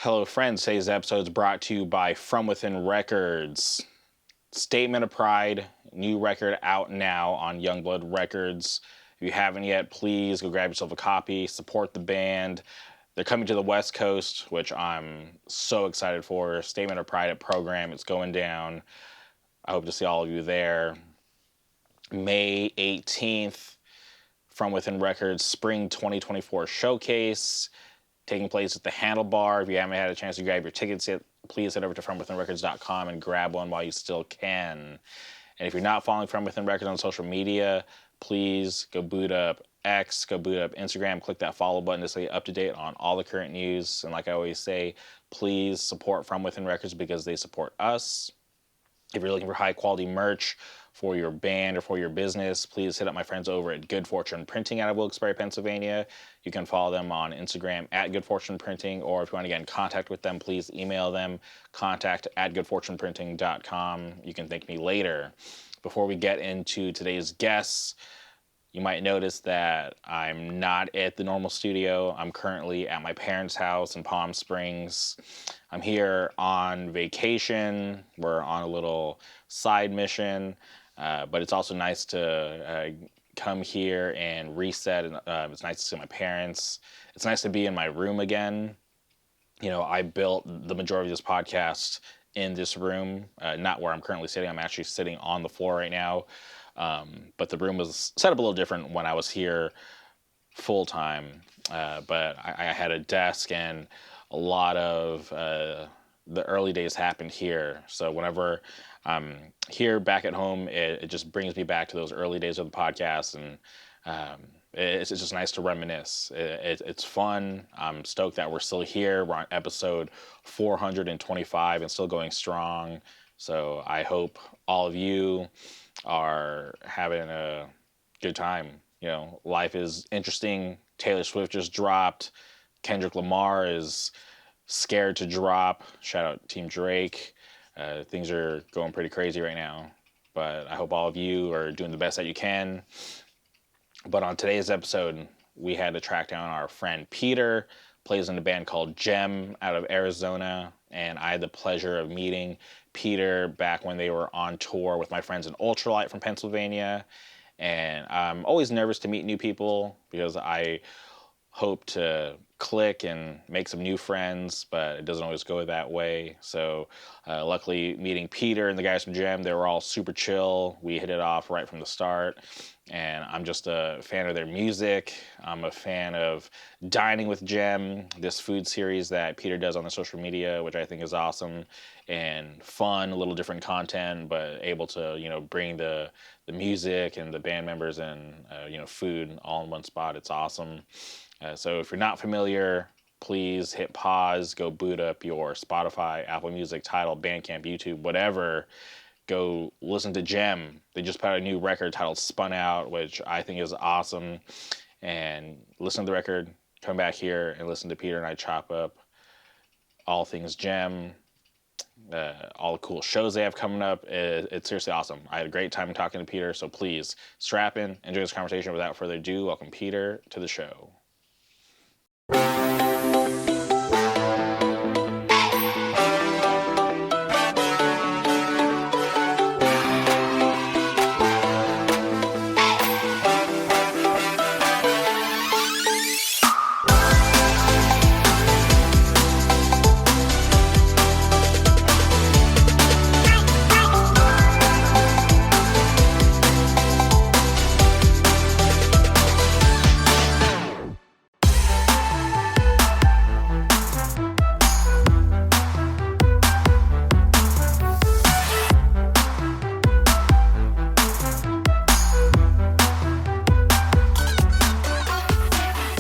Hello, friends. Today's episode is brought to you by From Within Records. Statement of Pride, new record out now on Youngblood Records. If you haven't yet, please go grab yourself a copy, support the band. They're coming to the West Coast, which I'm so excited for. Statement of Pride at Program, it's going down. I hope to see all of you there. May 18th, From Within Records Spring 2024 Showcase, taking place at the Handlebar. If you haven't had a chance to grab your tickets yet, please head over to FromWithinRecords.com and grab one while you still can. And if you're not following From Within Records on social media, please go boot up X, go boot up Instagram, click that follow button to stay up to date on all the current news. And like I always say, please support From Within Records because they support us. If you're looking for high quality merch for your band or for your business, please hit up my friends over at Good Fortune Printing out of Wilkes-Barre, Pennsylvania. You can follow them on Instagram at Good Fortune Printing, or if you want to get in contact with them, please email them, contact@goodfortuneprinting.com. You can thank me later. Before we get into today's guests, you might notice that I'm not at the normal studio. I'm currently at my parents' house in Palm Springs. I'm here on vacation. We're on a little side mission, but it's also nice to come here and reset. It's nice to see my parents. It's nice to be in my room again. You know, I built the majority of this podcast in this room, not where I'm currently sitting. I'm actually sitting on the floor right now. But the room was set up a little different when I was here full time. But I had a desk, and a lot of the early days happened here. So whenever I'm here back at home, it just brings me back to those early days of the podcast, and it's just nice to reminisce. It's fun. I'm stoked that we're still here. We're on episode 425 and still going strong. So I hope all of you are having a good time. You know, life is interesting. Taylor Swift just dropped. Kendrick Lamar is scared to drop. Shout out Team Drake. Things are going pretty crazy right now, but I hope all of you are doing the best that you can. But on today's episode, we had to track down our friend Peter, plays in a band called Gemm out of Arizona, and I had the pleasure of meeting Peter back when they were on tour with my friends in Ultralight from Pennsylvania. And I'm always nervous to meet new people because I hope to click and make some new friends, but it doesn't always go that way. So luckily meeting Peter and the guys from Gemm, they were all super chill. We hit it off right from the start. And I'm just a fan of their music. I'm a fan of Dining with Gemm, this food series that Peter does on the social media, which I think is awesome and fun, a little different content, but able to, you know, bring the music and the band members and, food all in one spot. It's awesome. So if you're not familiar, please hit pause, go boot up your Spotify, Apple Music, Tidal, Bandcamp, YouTube, whatever. Go listen to Gemm. They just put out a new record titled Spun Out, which I think is awesome. And listen to the record, come back here and listen to Peter and I chop up all things Gemm, all the cool shows they have coming up. It's seriously awesome. I had a great time talking to Peter, so please strap in, enjoy this conversation. Without further ado, welcome Peter to the show.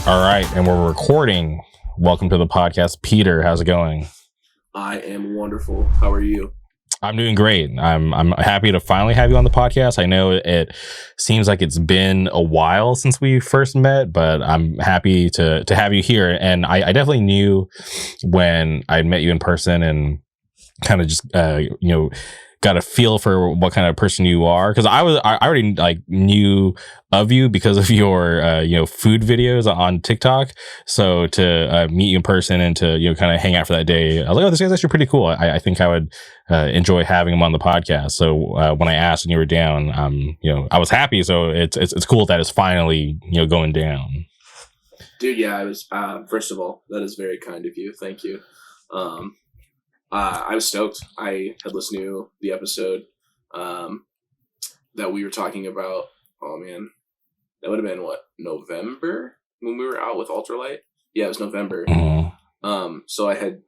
All right, and we're recording. Welcome to the podcast. Peter, how's it going? I am wonderful. How are you? I'm doing great. I'm happy to finally have you on the podcast. I know it seems like it's been a while since we first met, but I'm happy to have you here. And I definitely knew when I met you in person and kind of just got a feel for what kind of person you are, because I already like knew of you because of your food videos on TikTok. So to meet you in person and to kind of hang out for that day, I was like, oh, this guy's actually pretty cool. I think I would enjoy having him on the podcast. So when I asked and you were down, I was happy. So it's cool that it's finally going down. Dude, yeah, I was. First of all, that is very kind of you. Thank you. Um, I was stoked. I had listened to the episode that we were talking about. Oh man, that would have been what, November, when we were out with Ultralight. Yeah, it was November. So I had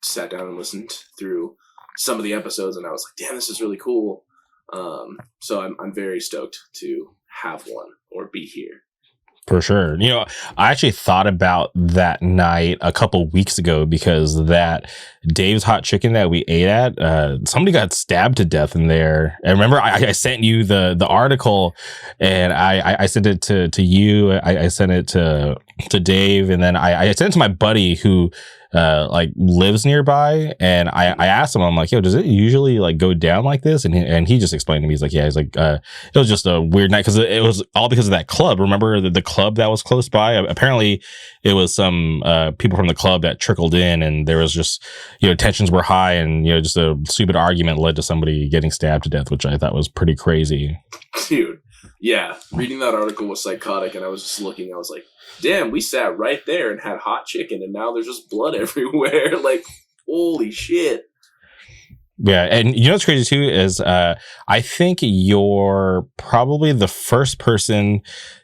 sat down and listened through some of the episodes, and I was like, damn, this is really cool. So I'm very stoked to have one or be here. For sure. I actually thought about that night a couple weeks ago, because that Dave's Hot Chicken that we ate at, somebody got stabbed to death in there. And remember, I sent you the article, and I sent it to you. I sent it to Dave, and then I sent it to my buddy who lives nearby, and I asked him, I'm like, yo, does it usually like go down like this? And he just explained to me, he's like, yeah, he's like, it was just a weird night, because it was all because of that club. Remember the club that was close by? Apparently it was some people from the club that trickled in, and there was just tensions were high, and just a stupid argument led to somebody getting stabbed to death, which I thought was pretty crazy. Dude, yeah, reading that article was psychotic, and I was just looking, I was like, damn, we sat right there and had hot chicken, and now there's just blood everywhere. Like, holy shit. Yeah, and what's crazy too is I think you're probably the first person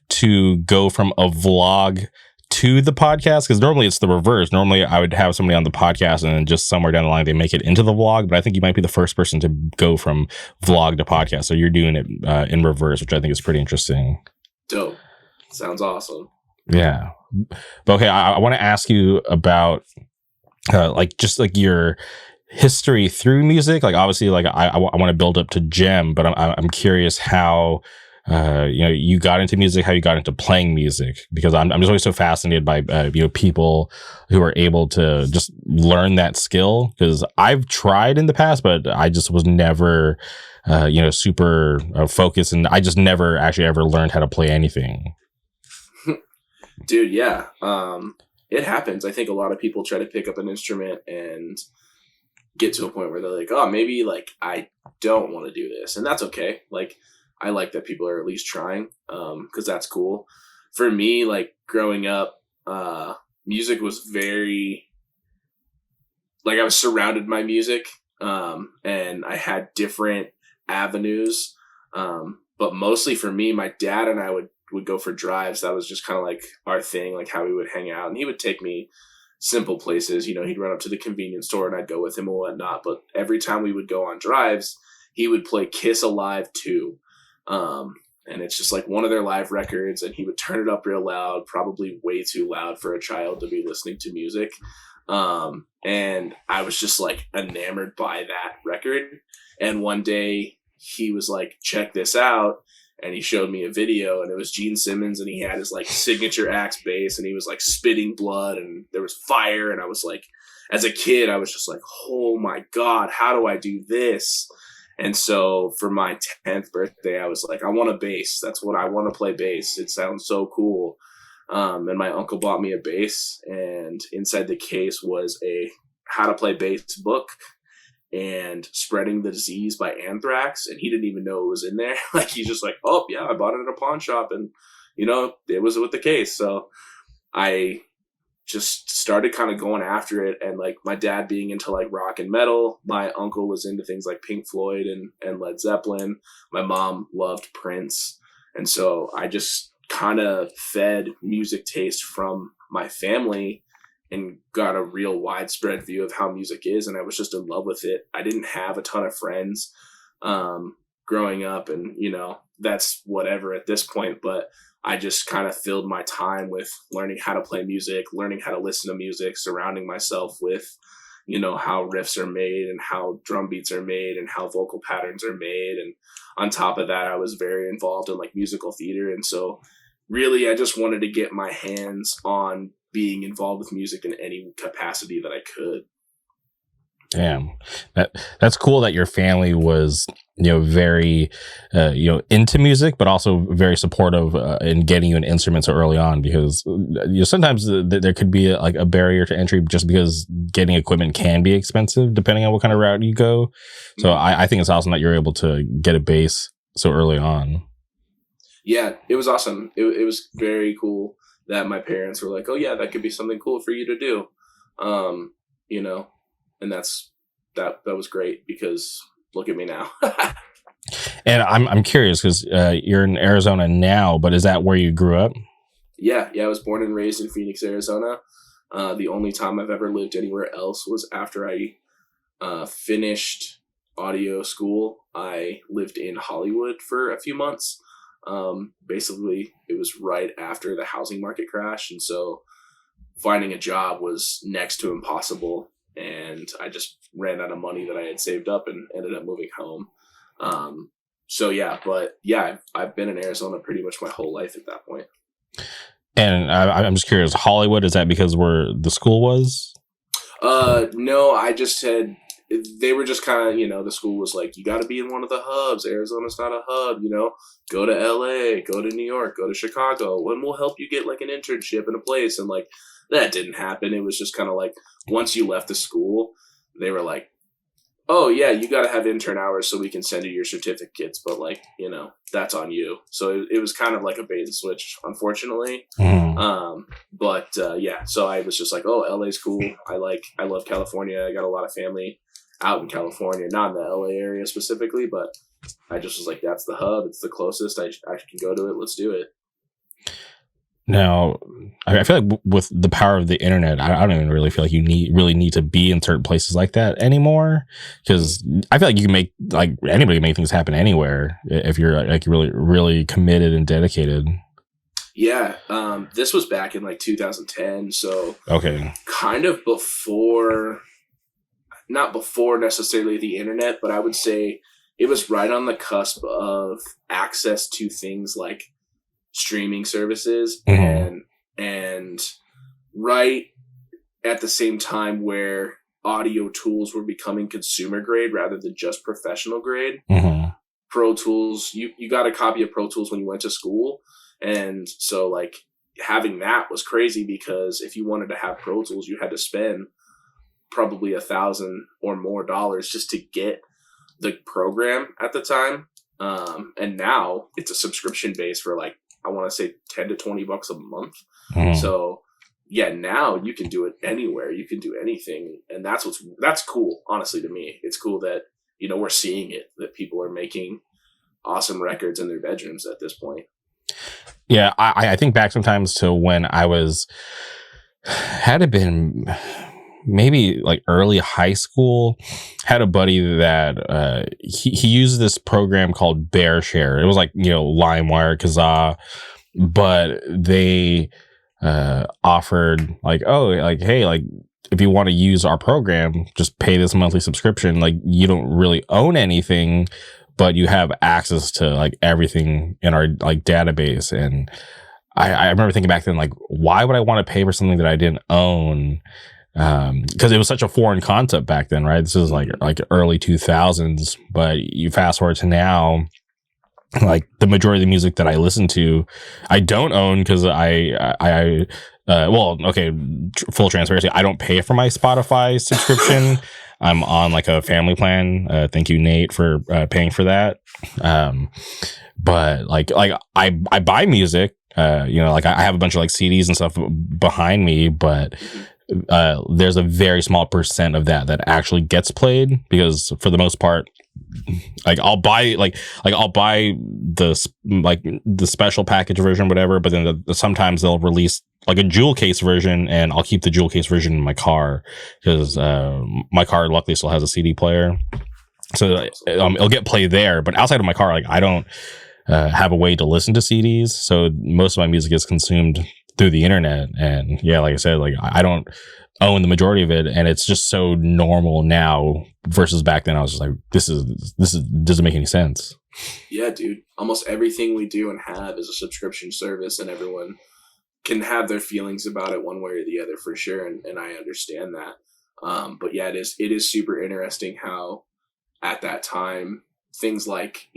to go from a vlog to the podcast, because normally it's the reverse. Normally I would have somebody on the podcast, and then just somewhere down the line they make it into the vlog, but I think you might be the first person to go from vlog to podcast. So you're doing it in reverse, which I think is pretty interesting. Dope. Sounds awesome. Yeah. But okay, I want to ask you about just your history through music. Like, obviously, like I want to build up to Gemm, but I'm curious how you got into music, how you got into playing music, because I'm just always so fascinated by people who are able to just learn that skill, because I've tried in the past, but I just was never super focused, and I just never actually ever learned how to play anything. Dude, yeah. It happens. I think a lot of people try to pick up an instrument and get to a point where they're like, oh, maybe like I don't want to do this. And that's okay. Like, I like that people are at least trying, because that's cool. For me, like growing up, music was very, like, I was surrounded by music, and I had different avenues. But mostly for me, my dad and I would go for drives. That was just kind of like our thing, like how we would hang out. And he would take me simple places. He'd run up to the convenience store and I'd go with him and whatnot. But every time we would go on drives, he would play Kiss Alive 2. And it's just like one of their live records, and he would turn it up real loud, probably way too loud for a child to be listening to music. And I was just like enamored by that record. And one day he was like, check this out. And he showed me a video, and it was Gene Simmons, and he had his like signature axe bass, and he was like spitting blood, and there was fire. And I was like, as a kid, I was just like, oh my God, how do I do this? And so for my 10th birthday, I was like, I want a bass. That's what I want to play, bass. It sounds so cool. And my uncle bought me a bass, and inside the case was a how to play bass book and Spreading the Disease by Anthrax. And he didn't even know it was in there. Like, he's just like, oh yeah, I bought it at a pawn shop, and it was with the case. So I just started kind of going after it. And like my dad being into like rock and metal, my uncle was into things like Pink Floyd and Led Zeppelin. My mom loved Prince. And so I just kind of fed music taste from my family and got a real widespread view of how music is. And I was just in love with it. I didn't have a ton of friends growing up, and, that's whatever at this point. But I just kind of filled my time with learning how to play music, learning how to listen to music, surrounding myself with, how riffs are made and how drum beats are made and how vocal patterns are made. And on top of that, I was very involved in like musical theater. And so really, I just wanted to get my hands on being involved with music in any capacity that I could. Damn, that's cool that your family was, very, into music, but also very supportive in getting you an instrument so early on. Because sometimes there could be a barrier to entry just because getting equipment can be expensive depending on what kind of route you go. So I think it's awesome that you're able to get a bass so early on. Yeah, it was awesome. It was very cool that my parents were like, "Oh yeah, that could be something cool for you to do," um, you know, and that was great because look at me now. And I'm curious because you're in Arizona now, but is that where you grew up? Yeah, I was born and raised in Phoenix, Arizona. The only time I've ever lived anywhere else was after I finished audio school. I lived in Hollywood for a few months. Basically, it was right after the housing market crash, and so finding a job was next to impossible. And I just ran out of money that I had saved up and ended up moving home. So yeah, but yeah, I've been in Arizona pretty much my whole life at that point. And I'm just curious, Hollywood, is that because where the school was? No, I just said they were just kind of, the school was like, you got to be in one of the hubs. Arizona's not a hub, go to LA, go to New York, go to Chicago, and we'll help you get like an internship in a place. And like, that didn't happen. It was just kind of like, once you left the school, they were like, oh yeah, you got to have intern hours so we can send you your certificates. But like, that's on you. So it was kind of like a bait and switch, unfortunately. But yeah, so I was just like, oh, LA's cool. I love California. I got a lot of family out in California, not in the LA area specifically, but I just was like, that's the hub. It's the closest. I can go to it. Let's do it. Now, I feel like with the power of the internet, I don't even really feel like you really need to be in certain places like that anymore. Because I feel like you can make anybody can make things happen anywhere if you're like really, really committed and dedicated. Yeah, this was back in like 2010, so okay, kind of before, not before necessarily the internet, but I would say it was right on the cusp of access to things like streaming services, and right at the same time where audio tools were becoming consumer grade rather than just professional grade. Pro Tools, you got a copy of Pro Tools when you went to school, and so like having that was crazy because if you wanted to have Pro Tools, you had to spend probably $1,000 or more just to get the program at the time. And now it's a subscription base for like, I want to say $10 to $20 a month. So yeah, now you can do it anywhere. You can do anything. And that's cool. Honestly, to me, it's cool that, we're seeing it, that people are making awesome records in their bedrooms at this point. Yeah. I think back sometimes to when I had it been maybe like early high school, had a buddy that he used this program called BearShare. It was like, LimeWire, Kazaa, but they offered like, oh, like, hey, like if you want to use our program, just pay this monthly subscription. Like you don't really own anything, but you have access to like everything in our like database. And I remember thinking back then, like, why would I want to pay for something that I didn't own? Because it was such a foreign concept back then, right? This is like early 2000s, but you fast forward to now, like the majority of the music that I listen to, I don't own because full transparency, I don't pay for my Spotify subscription. I'm on like a family plan. Thank you, Nate, for paying for that. But like I buy music. Like I have a bunch of like CDs and stuff behind me, but there's a very small percent of that actually gets played because for the most part, like I'll buy the special package version, whatever. But then sometimes they'll release like a jewel case version, and I'll keep the jewel case version in my car because my car luckily still has a CD player, so it'll get played there. But outside of my car, like I don't have a way to listen to CDs, so most of my music is consumed through the internet. And yeah, like I said, like I don't own the majority of it, and it's just so normal now versus back then. I was just like, this doesn't make any sense. Yeah, dude, almost everything we do and have is a subscription service, and everyone can have their feelings about it one way or the other for sure, and I understand that. But yeah, it is super interesting how at that time things like,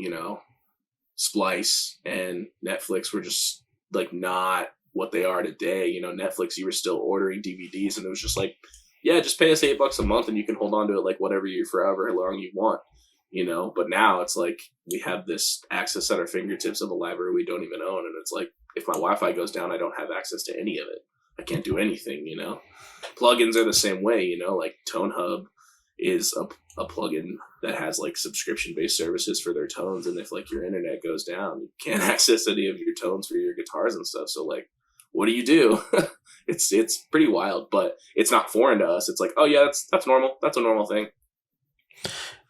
Splice and Netflix were just like not what they are today. Netflix, you were still ordering DVDs, and it was just like, yeah, just pay us $8 a month, and you can hold on to it like whatever you forever long you want. But now it's like we have this access at our fingertips of a library we don't even own, and it's like if my Wi-Fi goes down, I don't have access to any of it. I can't do anything. Plugins are the same way. Like ToneHub is a plugin that has like subscription based services for their tones, and if like your internet goes down, you can't access any of your tones for your guitars and stuff. So like, what do you do? It's pretty wild, but it's not foreign to us. It's like, oh yeah, that's normal. That's a normal thing.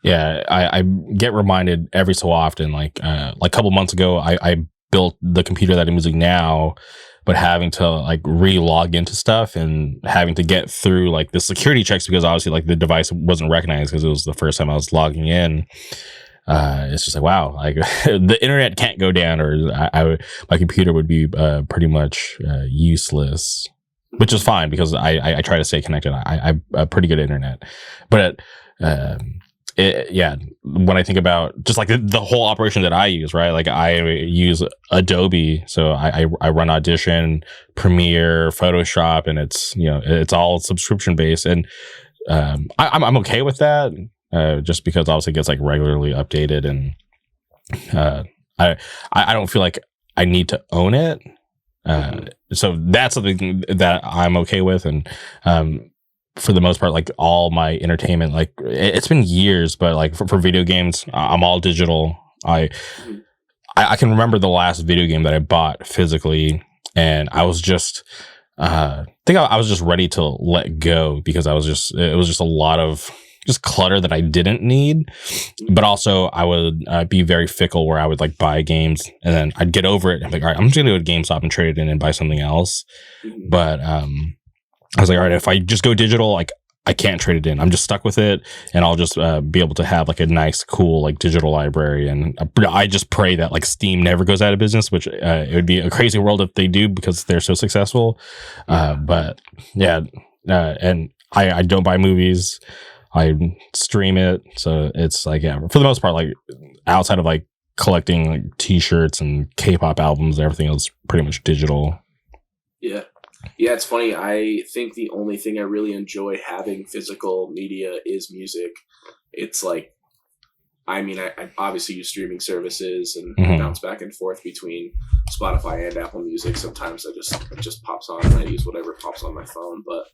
Yeah, I get reminded every so often. Like a couple months ago, I built the computer that I'm using now, but having to like re-log into stuff and having to get through like the security checks because obviously like the device wasn't recognized because it was the first time I was logging in. It's just like, wow, like the internet can't go down, or my computer would be pretty much useless, which is fine because I try to stay connected. I have pretty good internet, but yeah, when I think about just like the whole operation that I use, right? Like I use Adobe, so I run Audition, Premiere, Photoshop, and it's all subscription based, and I'm okay with that, just because obviously it gets like regularly updated, and I don't feel like I need to own it, so that's something that I'm okay with, and for the most part, like all my entertainment, like it's been years, but like for video games, I'm all digital. I can remember the last video game that I bought physically, and I was just, I think I was just ready to let go because it was just a lot of just clutter that I didn't need. But also I would be very fickle where I would like buy games and then I'd get over it and be like, all right, I'm just gonna go to GameStop and trade it in and buy something else. But I was like, all right, if I just go digital, like I can't trade it in. I'm just stuck with it, and I'll just be able to have like a nice, cool like digital library. And I just pray that like Steam never goes out of business, which it would be a crazy world if they do because they're so successful. But yeah, and I don't buy movies. I stream it, so it's like, yeah, for the most part, like outside of like collecting like T-shirts and K-pop albums, everything is pretty much digital. Yeah. Yeah, it's funny. I think the only thing I really enjoy having physical media is music. It's like, I mean, I obviously use streaming services and bounce back and forth between Spotify and Apple Music. Sometimes it just pops on and I use whatever pops on my phone. But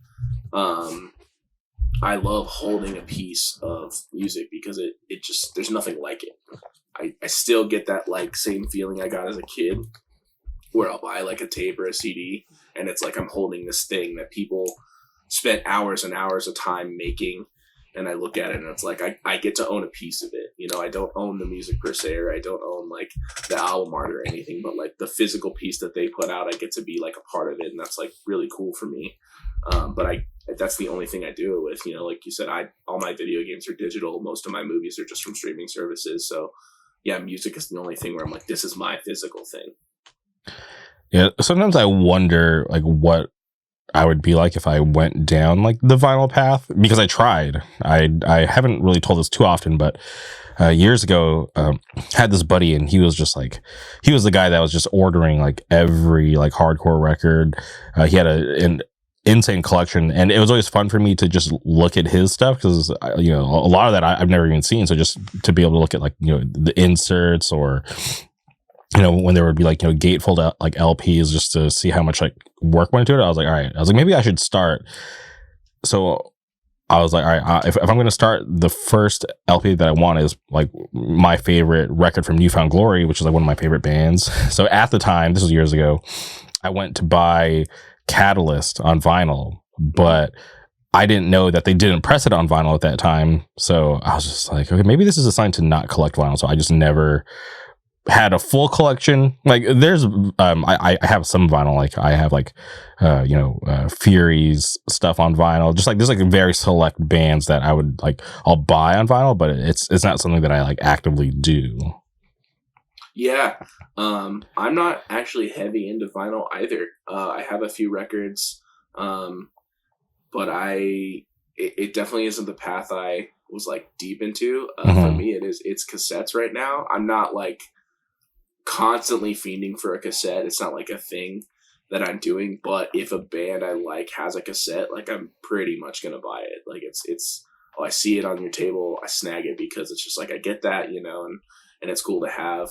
I love holding a piece of music because it just, there's nothing like it. I still get that like same feeling I got as a kid where I'll buy like a tape or a CD and it's like I'm holding this thing that people spent hours and hours of time making, and I look at it and it's like I get to own a piece of it. I don't own the music per se, or I don't own like the album art or anything, but like the physical piece that they put out, I get to be like a part of it, and that's like really cool for me. But that's the only thing I do it with. Like you said, all my video games are digital. Most of my movies are just from streaming services. So yeah, music is the only thing where I'm like, this is my physical thing. Yeah, sometimes I wonder like what I would be like if I went down like the vinyl path, because I tried. I haven't really told this too often, but years ago, had this buddy, and he was the guy that was just ordering like every like hardcore record. He had an insane collection, and it was always fun for me to just look at his stuff because a lot of that I've never even seen. So just to be able to look at like the inserts, or when there would be like gatefold like LPs, just to see how much like work went into it. I was like, all right. I was like, maybe I should start. So I was like, all right, if I'm going to start, the first LP that I want is like my favorite record from Newfound Glory, which is like one of my favorite bands. So at the time, this was years ago, I went to buy Catalyst on vinyl, but I didn't know that they didn't press it on vinyl at that time. So I was just like, okay, maybe this is a sign to not collect vinyl. So I just never had a full collection. Like there's I have some vinyl, like I have like Fury's stuff on vinyl, just like there's like very select bands that I would like I'll buy on vinyl, but it's not something that I like actively do. Yeah. I'm not actually heavy into vinyl either. I have a few records, but it definitely isn't the path I was like deep into. For Mm-hmm. me, it's cassettes right now. I'm not like constantly fiending for a cassette. It's not like a thing that I'm doing. But if a band I like has a cassette, like I'm pretty much gonna buy it. Like it's oh, I see it on your table, I snag it because it's just like I get that, you know, and it's cool to have.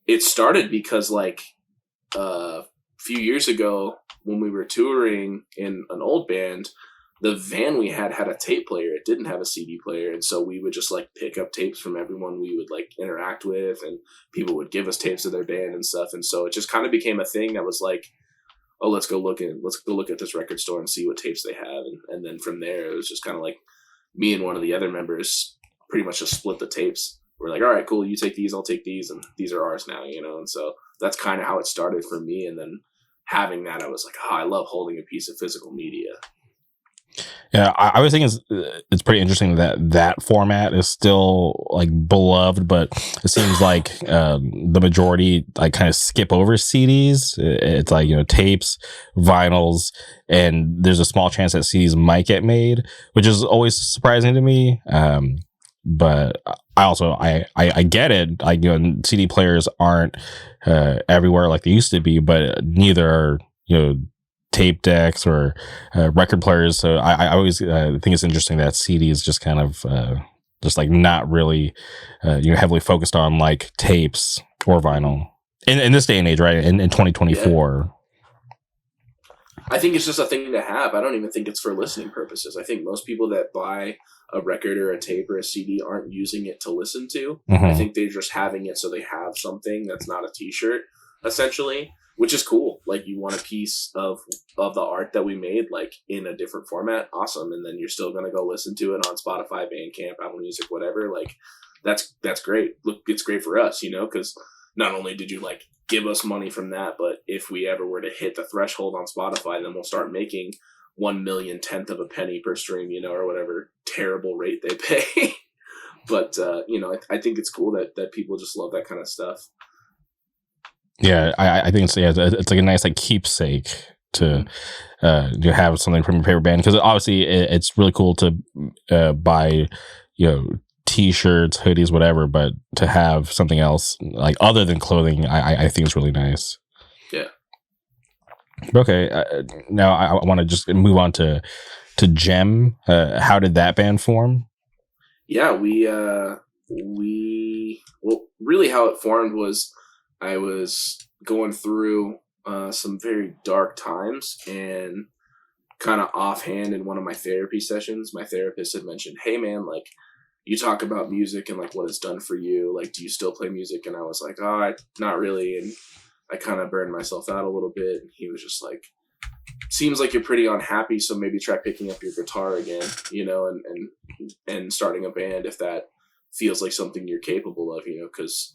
It started because like a few years ago when we were touring in an old band, the van we had a tape player. It didn't have a CD player, and so we would just like pick up tapes from everyone we would like interact with, and people would give us tapes of their band and stuff. And so it just kind of became a thing that was like, oh, let's go look at this record store and see what tapes they have, and then from there it was just kind of like me and one of the other members pretty much just split the tapes. We're like, all right, cool, you take these, I'll take these, and these are ours now, you know. And so that's kind of how it started for me. And then having that, I was like, oh, I love holding a piece of physical media. Yeah, I always think it's pretty interesting that format is still like beloved, but it seems like the majority like kind of skip over CDs. It's like, you know, tapes, vinyls, and there's a small chance that CDs might get made, which is always surprising to me. But I also I get it. Like, you know, CD players aren't everywhere like they used to be, but neither are, you know, tape decks or record players. So I always think it's interesting that CD is just kind of just like not really you know, heavily focused on like tapes or vinyl in this day and age, right? In 2024. Yeah. I think it's just a thing to have. I don't even think it's for listening purposes. I think most people that buy a record or a tape or a CD aren't using it to listen to. Mm-hmm. I think they're just having it so they have something that's not a t-shirt, essentially, which is cool. Like, you want a piece of the art that we made, like, in a different format, awesome. And then you're still going to go listen to it on Spotify, Bandcamp, Apple Music, whatever. Like, that's great. Look, it's great for us, you know, because not only did you, like, give us money from that, but if we ever were to hit the threshold on Spotify, then we'll start making 1/1,000,000th of a penny per stream, you know, or whatever terrible rate they pay. But, you know, I think it's cool that people just love that kind of stuff. Yeah, I think it's like a nice like keepsake to have something from your favorite band, because obviously it's really cool to buy, you know, t-shirts, hoodies, whatever, but to have something else like other than clothing, I think it's really nice. Yeah. Okay, now I want to just move on to Gemm. How did that band form? Yeah, we well, really how it formed was I was going through some very dark times, and kind of offhand in one of my therapy sessions, my therapist had mentioned, hey man, like, you talk about music and like what it's done for you. Like, do you still play music? And I was like, oh, not really. And I kind of burned myself out a little bit. And he was just like, seems like you're pretty unhappy, so maybe try picking up your guitar again, you know, and starting a band if that feels like something you're capable of, you know, because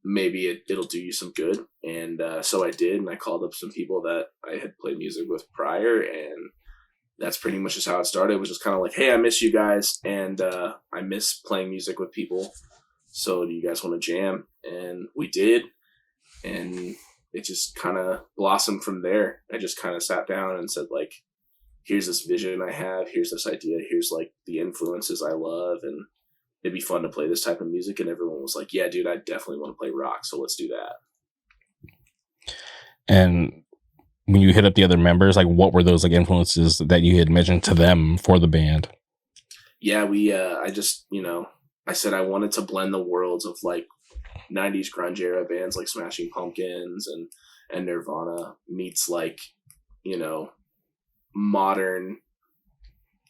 maybe it'll do you some good. And so I did, and I called up some people that I had played music with prior, and that's pretty much just how it started. It was just kind of like, hey, I miss you guys, and I miss playing music with people, so do you guys want to jam? And we did, and it just kind of blossomed from there. I just kind of sat down and said, like, here's this vision I have, here's this idea, here's like the influences I love, and it'd be fun to play this type of music. And everyone was like, yeah, dude, I definitely want to play rock, so let's do that. And when you hit up the other members, like, what were those like influences that you had mentioned to them for the band? Yeah, I just, you know, I said I wanted to blend the worlds of like 90s grunge era bands like Smashing Pumpkins and Nirvana meets like, you know, modern,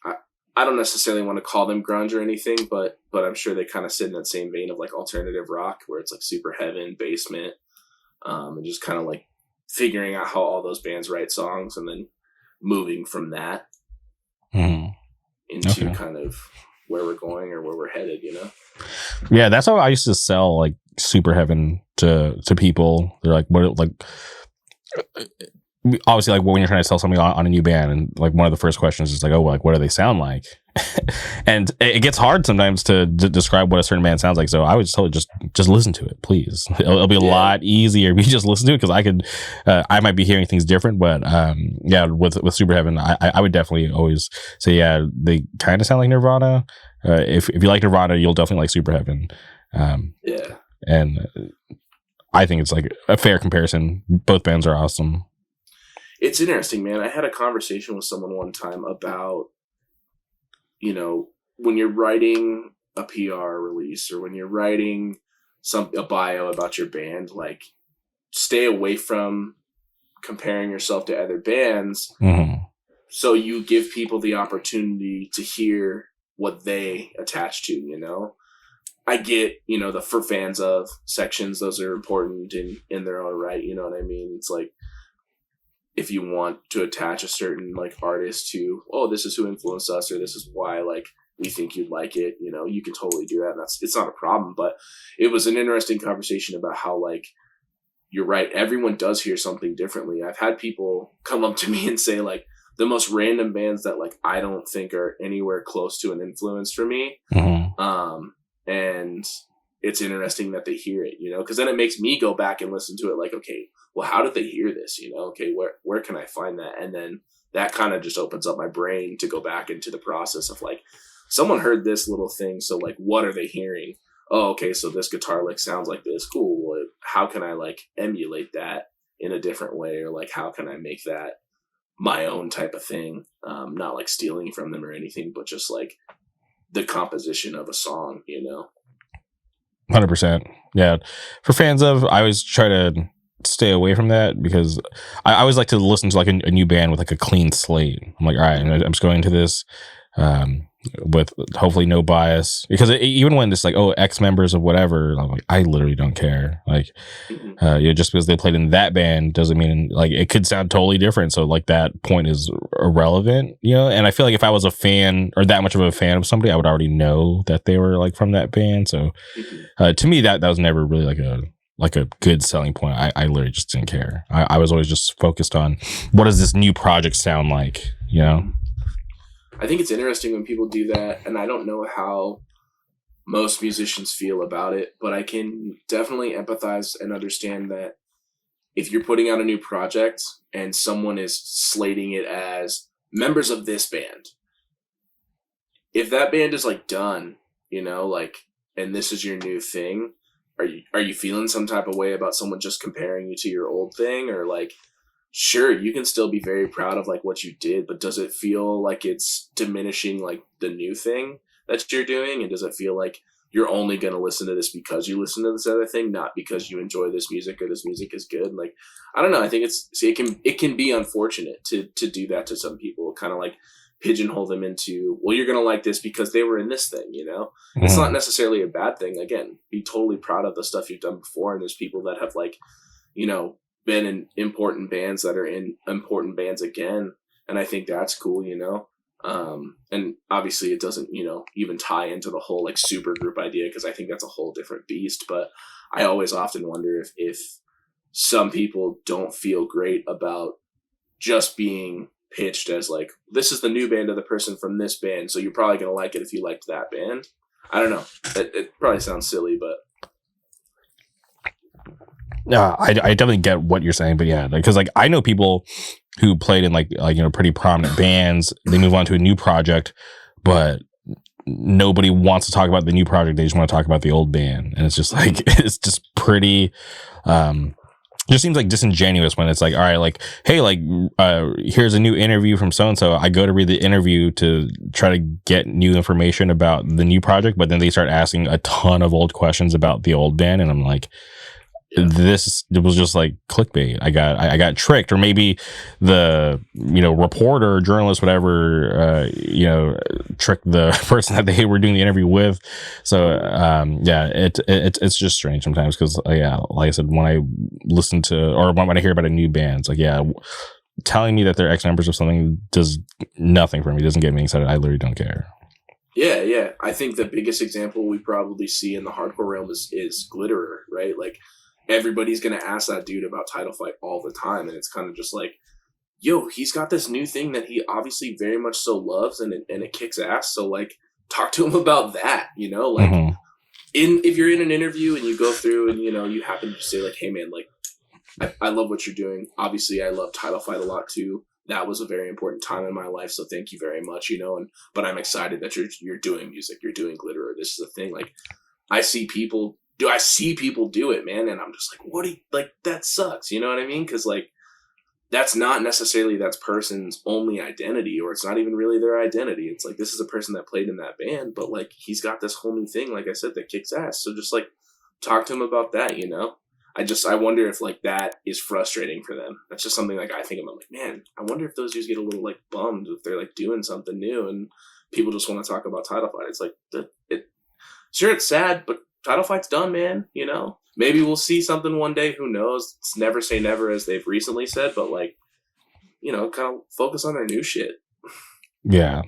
I don't necessarily want to call them grunge or anything, but I'm sure they kind of sit in that same vein of like alternative rock, where it's like Super Heaven, Basement, and just kind of like figuring out how all those bands write songs, and then moving from that into kind of where we're going or where we're headed, you know? Yeah, that's how I used to sell like Super Heaven to people. They're like, what, like, obviously, like when you're trying to sell something on a new band, and like one of the first questions is like, oh, like what do they sound like? And it gets hard sometimes to describe what a certain band sounds like. So I would just totally just listen to it, please. It'll be a lot easier if you just listen to it, because I could, I might be hearing things different, but yeah, with Super Heaven, I would definitely always say, yeah, they kind of sound like Nirvana. If you like Nirvana, you'll definitely like Super Heaven. Yeah, and I think it's like a fair comparison. Both bands are awesome. It's interesting, man. I had a conversation with someone one time about, when you're writing a PR release or when you're writing a bio about your band, like stay away from comparing yourself to other bands. Mm-hmm. So you give people the opportunity to hear what they attach to, I get, the for fans of sections, those are important in their own right. You know what I mean? It's like, if you want to attach a certain like artist to, oh, this is who influenced us, or this is why like we think you'd like it, you can totally do that. And it's not a problem. But it was an interesting conversation about how, like, you're right, everyone does hear something differently. I've had people come up to me and say like the most random bands that like I don't think are anywhere close to an influence for me. Mm-hmm. And it's interesting that they hear it, because then it makes me go back and listen to it like, okay, well, how did they hear this? Okay, where can I find that? And then that kind of just opens up my brain to go back into the process of like, someone heard this little thing, so like, what are they hearing? Oh, okay, so this guitar lick sounds like this. Cool. Well, how can I like emulate that in a different way, or like how can I make that my own type of thing? Not like stealing from them or anything, but just like the composition of a song, 100%. Yeah. For fans of, I always try to stay away from that, because I always like to listen to like a new band with like a clean slate. I'm like, all right, I'm just going into this with hopefully no bias, because even when it's like, oh, ex members of whatever, I'm like, I literally don't care. Like, just because they played in that band doesn't mean like it could sound totally different. So like that point is irrelevant, And I feel like if I was a fan, or that much of a fan of somebody, I would already know that they were like from that band. So to me, that was never really like a good selling point. I literally just didn't care. I was always just focused on, what does this new project sound like, I think it's interesting when people do that, and I don't know how most musicians feel about it, but I can definitely empathize and understand that if you're putting out a new project and someone is slating it as members of this band, if that band is like done, like, and this is your new thing, are you feeling some type of way about someone just comparing you to your old thing? Or like, sure, you can still be very proud of like what you did, but does it feel like it's diminishing like the new thing that you're doing? And does it feel like you're only going to listen to this because you listen to this other thing, not because you enjoy this music or this music is good? Like, I don't know. I think it can be unfortunate to do that to some people, kind of like pigeonhole them into, well, you're going to like this because they were in this thing, It's not necessarily a bad thing. Again, be totally proud of the stuff you've done before. And there's people that have like, been in important bands that are in important bands again. And I think that's cool, and obviously it doesn't, even tie into the whole like super group idea, because I think that's a whole different beast. But I always often wonder if some people don't feel great about just being pitched as like, this is the new band of the person from this band, so you're probably going to like it if you liked that band. I don't know. It probably sounds silly, but I definitely get what you're saying, but yeah, because like I know people who played in like pretty prominent bands. They move on to a new project, but nobody wants to talk about the new project. They just want to talk about the old band, and it's just like it's just pretty. Just seems like disingenuous when it's like, all right, like, hey, like, here's a new interview from so and so. I go to read the interview to try to get new information about the new project, but then they start asking a ton of old questions about the old band, and I'm like, it was just like clickbait. I got tricked. Or maybe the reporter, journalist, whatever, tricked the person that they were doing the interview with. So it's just strange sometimes, because like I said, when I listen to, or when I hear about a new band, it's like, telling me that they're ex members of something does nothing for me. It doesn't get me excited. I literally don't care. Yeah. I think the biggest example we probably see in the hardcore realm is Glitterer, right? Like, everybody's going to ask that dude about Title Fight all the time. And it's kind of just like, yo, he's got this new thing that he obviously very much so loves, and it kicks ass. So like, talk to him about that. You know, like if you're in an interview and you go through and you happen to say like, hey man, like I love what you're doing. Obviously, I love Title Fight a lot too. That was a very important time in my life, so thank you very much. But I'm excited that you're doing music, you're doing Glitterer. This is a thing. Like, I see people do it, man, and I'm just like, what do you like? That sucks. You know what I mean? Because like, that's not necessarily that person's only identity, or it's not even really their identity. It's like, this is a person that played in that band, but like, he's got this whole new thing, like I said, that kicks ass. So just like, talk to him about that. I wonder if like that is frustrating for them. That's just something like I think about, like, man, I wonder if those dudes get a little like bummed if they're like doing something new and people just want to talk about Title Fight. It's like, sure, it's sad, but Title Fight's done, man. Maybe we'll see something one day. Who knows? It's never say never, as they've recently said, but like, kind of focus on their new shit. Yeah.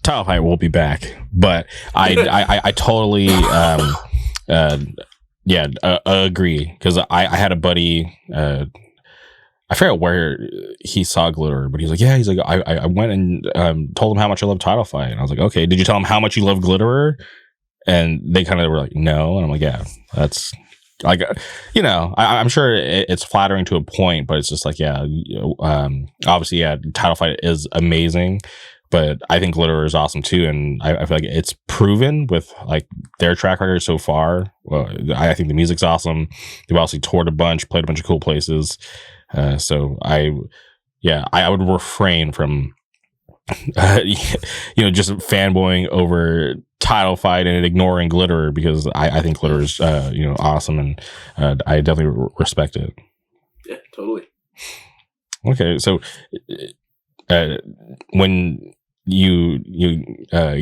Title Fight will be back, but I totally agree, because I had a buddy, I forget where he saw Glitter, but he's like, I went and told him how much I love Title Fight, and I was like, okay, did you tell him how much you love Glitterer? And they kind of were like, no, and I'm like, yeah, that's like, I'm sure it's flattering to a point, but it's just like, obviously, Title Fight is amazing. But I think Glitterer is awesome too, and I feel like it's proven with like their track record so far. Well, I think the music's awesome. They've obviously toured a bunch, played a bunch of cool places. So I would refrain from just fanboying over Title Fight and ignoring Glitterer, because I think Glitterer is awesome, and I definitely respect it. Yeah, totally. Okay, so when you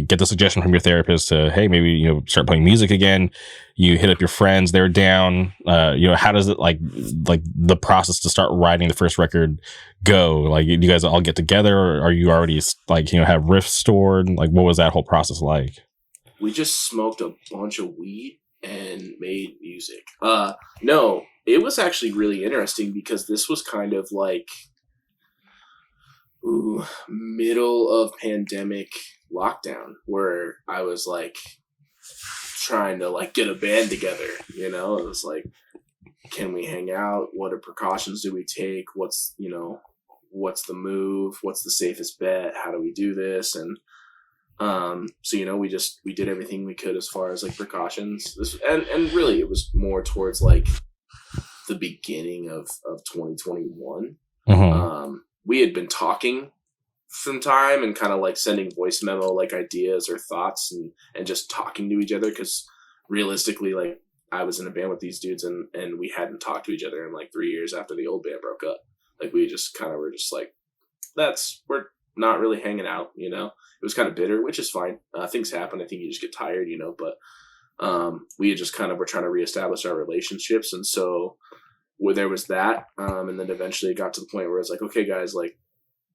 get the suggestion from your therapist to, hey, maybe start playing music again, you hit up your friends, they're down, how does it like the process to start writing the first record go? Like, do you guys all get together, or are you already like have riffs stored? Like, what was that whole process like? We just smoked a bunch of weed and made music. No, it was actually really interesting, because this was kind of like middle of pandemic lockdown, where I was like trying to like get a band together. It was like, can we hang out? What precautions do we take? What's the move? What's the safest bet? How do we do this? And so we did everything we could as far as like precautions. And really it was more towards like the beginning of 2021. Mm-hmm. We had been talking some time and kind of like sending voice memo like ideas or thoughts and just talking to each other, because realistically, like, I was in a band with these dudes and we hadn't talked to each other in like 3 years after the old band broke up. Like, we just kind of were just like, we're not really hanging out, It was kind of bitter, which is fine. Things happen. I think you just get tired, but we had just kind of were trying to reestablish our relationships. And so where there was that, and then eventually it got to the point where it's like, okay, guys, like,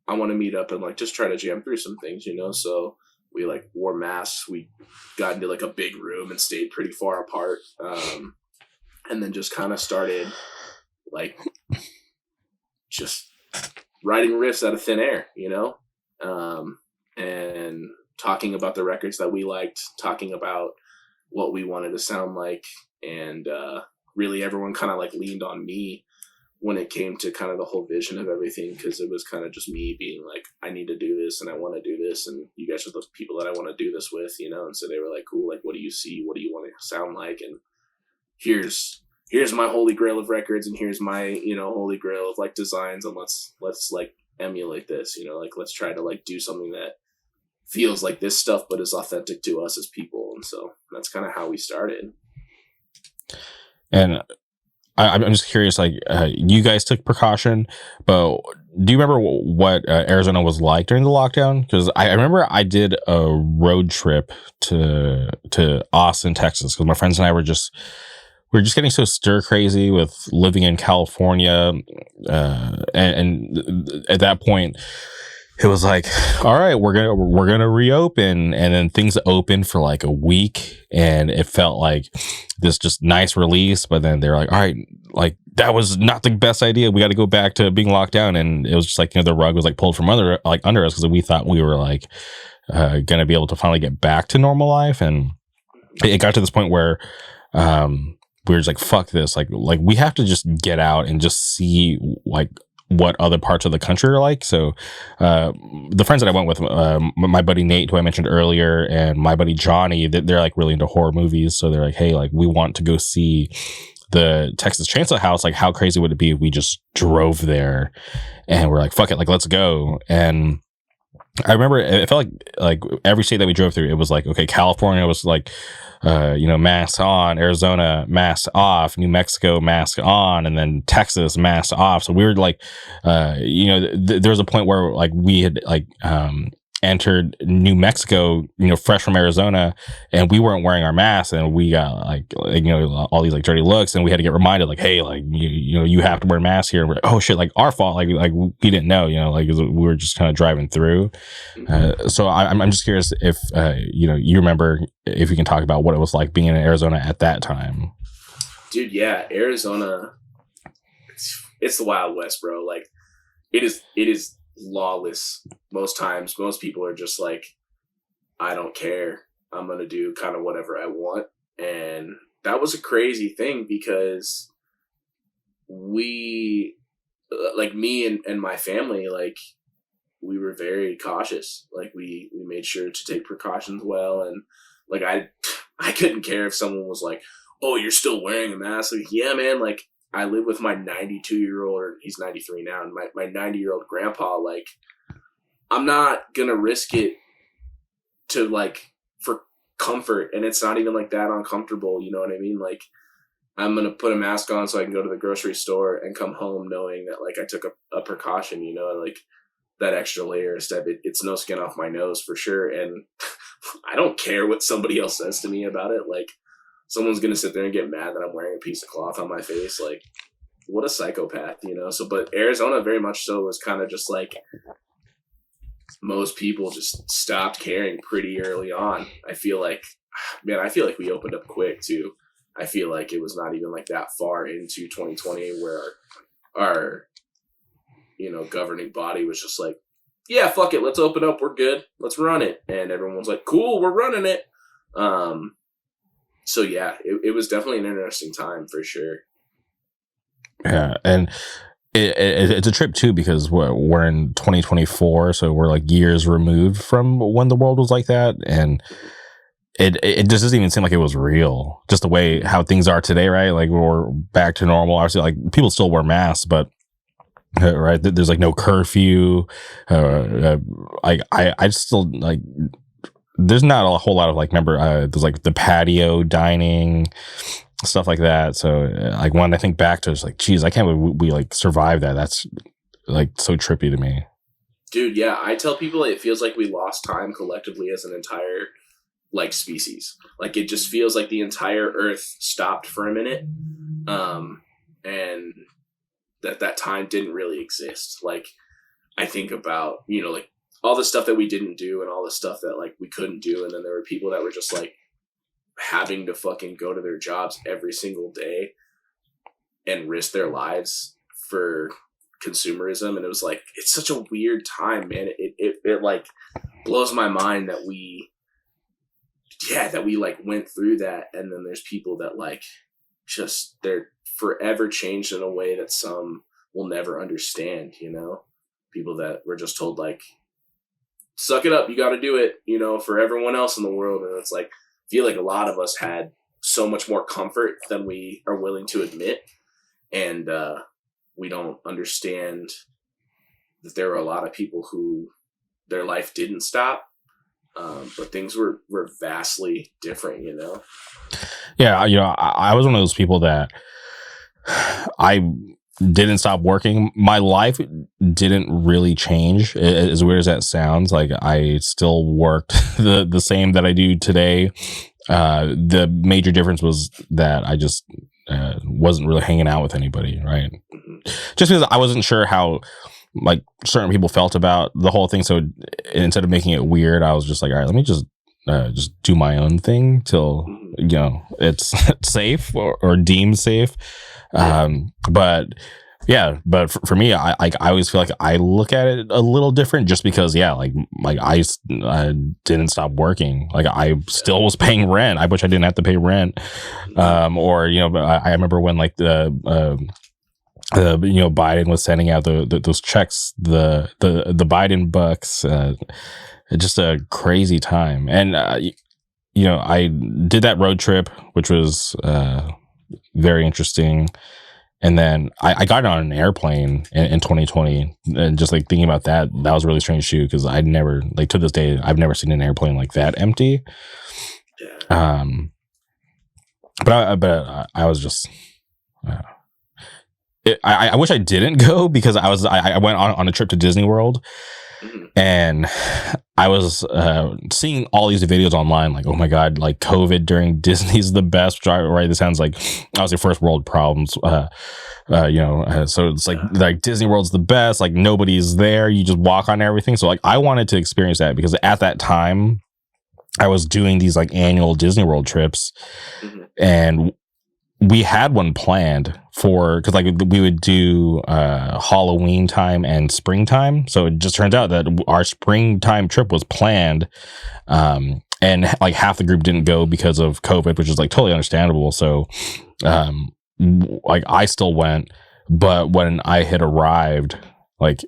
I want to meet up and like just try to jam through some things, So we like wore masks. We got into like a big room and stayed pretty far apart, and then just kind of started like just writing riffs out of thin air, and talking about the records that we liked, talking about what we wanted to sound like, and really everyone kind of like leaned on me when it came to kind of the whole vision of everything, because it was kind of just me being like, I need to do this and I want to do this, and you guys are the people that I want to do this with, and so they were like, cool, like, what do you see? What do you want to sound like? And here's my holy grail of records, and here's my, holy grail of like designs, and let's like emulate this, like, let's try to like do something that feels like this stuff but is authentic to us as people. And so that's kind of how we started. And I'm just curious, like, you guys took precaution, but do you remember what Arizona was like during the lockdown? Because I remember I did a road trip to Austin, Texas, because my friends and I were just getting so stir crazy with living in California, and at that point, it was like, all right, we're gonna reopen, and then things opened for like a week, and it felt like this just nice release. But then they're like, all right, like that was not the best idea. We got to go back to being locked down. And it was just like, the rug was like pulled from under us because we thought we were like going to be able to finally get back to normal life. And it got to this point where we were just like, fuck this. Like we have to just get out and just see like what other parts of the country are like. So the friends that I went with, my buddy Nate, who I mentioned earlier, and my buddy Johnny, they're like really into horror movies. So they're like, hey, like we want to go see the Texas Chainsaw House. Like, how crazy would it be if we just drove there? And we're like, fuck it, like let's go. And I remember it felt like every state that we drove through, it was like, okay, California was like, mask on, Arizona, mask off, New Mexico, mask on, and then Texas, mask off. So we were like, there was a point where like we had like entered New Mexico, fresh from Arizona, and we weren't wearing our masks, and we got like all these like dirty looks, and we had to get reminded like, hey, like you have to wear masks here. And we're like, oh shit, like our fault, like we didn't know, like we were just kind of driving through. So I'm just curious if you remember, if you can talk about what it was like being in Arizona at that time. Dude, yeah, Arizona, it's the Wild West, bro. Like it is lawless most times. Most people are just like, I don't care, I'm gonna do kind of whatever I want. And that was a crazy thing because we, like me and my family, like we were very cautious. Like we made sure to take precautions well. And like I couldn't care if someone was like, oh, you're still wearing a mask. Like, yeah, man, like I live with my 92-year-old, or he's 93 now, and my 90-year-old grandpa. Like, I'm not going to risk it to, like, for comfort. And it's not even, like, that uncomfortable. You know what I mean? Like, I'm going to put a mask on so I can go to the grocery store and come home knowing that, like, I took a precaution, like, that extra layer of step. It's no skin off my nose for sure. And I don't care what somebody else says to me about it. Like, someone's going to sit there and get mad that I'm wearing a piece of cloth on my face. Like, what a psychopath, So, but Arizona very much so was kind of just like, most people just stopped caring pretty early on. I feel like we opened up quick too. I feel like it was not even like that far into 2020 where our governing body was just like, yeah, fuck it, let's open up, we're good, let's run it. And everyone was like, cool, we're running it. So yeah, it was definitely an interesting time for sure. Yeah, and it's a trip too because we're in 2024, so we're like years removed from when the world was like that, and it just doesn't even seem like it was real. Just the way how things are today, right? Like we're back to normal. Obviously, like people still wear masks, but right, there's like no curfew. I still like. There's not a whole lot of like, remember, there's like the patio dining, stuff like that. So like when I think back to it, it's like, geez, I can't believe we like survived that. That's like so trippy to me. Dude, yeah. I tell people it feels like we lost time collectively as an entire like species. Like it just feels like the entire earth stopped for a minute. And that time didn't really exist. Like I think about, like all the stuff that we didn't do and all the stuff that like we couldn't do. And then there were people that were just like having to fucking go to their jobs every single day and risk their lives for consumerism. And it was like, it's such a weird time, man. It like blows my mind that we like went through that. And then there's people that like, just they're forever changed in a way that some will never understand, people that were just told like, suck it up, you got to do it, for everyone else in the world. And it's like, I feel like a lot of us had so much more comfort than we are willing to admit. And we don't understand that there were a lot of people who their life didn't stop. But things were vastly different, Yeah, I was one of those people that I didn't stop working. My life didn't really change, as weird as that sounds. Like I still worked the same that I do today. The major difference was that I just wasn't really hanging out with anybody, right? Just because I wasn't sure how like certain people felt about the whole thing. So instead of making it weird, I was just like, all right, let me just do my own thing till it's safe or deemed safe. But yeah, but for me, I always feel like I look at it a little different just because, yeah, like I didn't stop working. Like I still was paying rent. I wish I didn't have to pay rent. Or, you know, I remember when like you know, Biden was sending out those checks, the Biden bucks, just a crazy time. And, you know, I did that road trip, which was, very interesting. And then I got on an airplane in 2020, and just like thinking about that was really strange too, because I'd never, like, to this day, I've never seen an airplane like that empty. Yeah. But I was just, I wish I didn't go, because I went on a trip to Disney World, and I was seeing all these videos online, like, oh my god, like COVID during Disney's the best. Right? This sounds like obviously first world problems. You know, so it's like Disney World's the best. Like nobody's there. You just walk on everything. So like I wanted to experience that, because at that time I was doing these like annual Disney World trips, and we had one planned for, because like we would do Halloween time and springtime. So it just turns out that our springtime trip was planned, and like half the group didn't go because of COVID, which is like totally understandable. So like I still went, but when I had arrived, like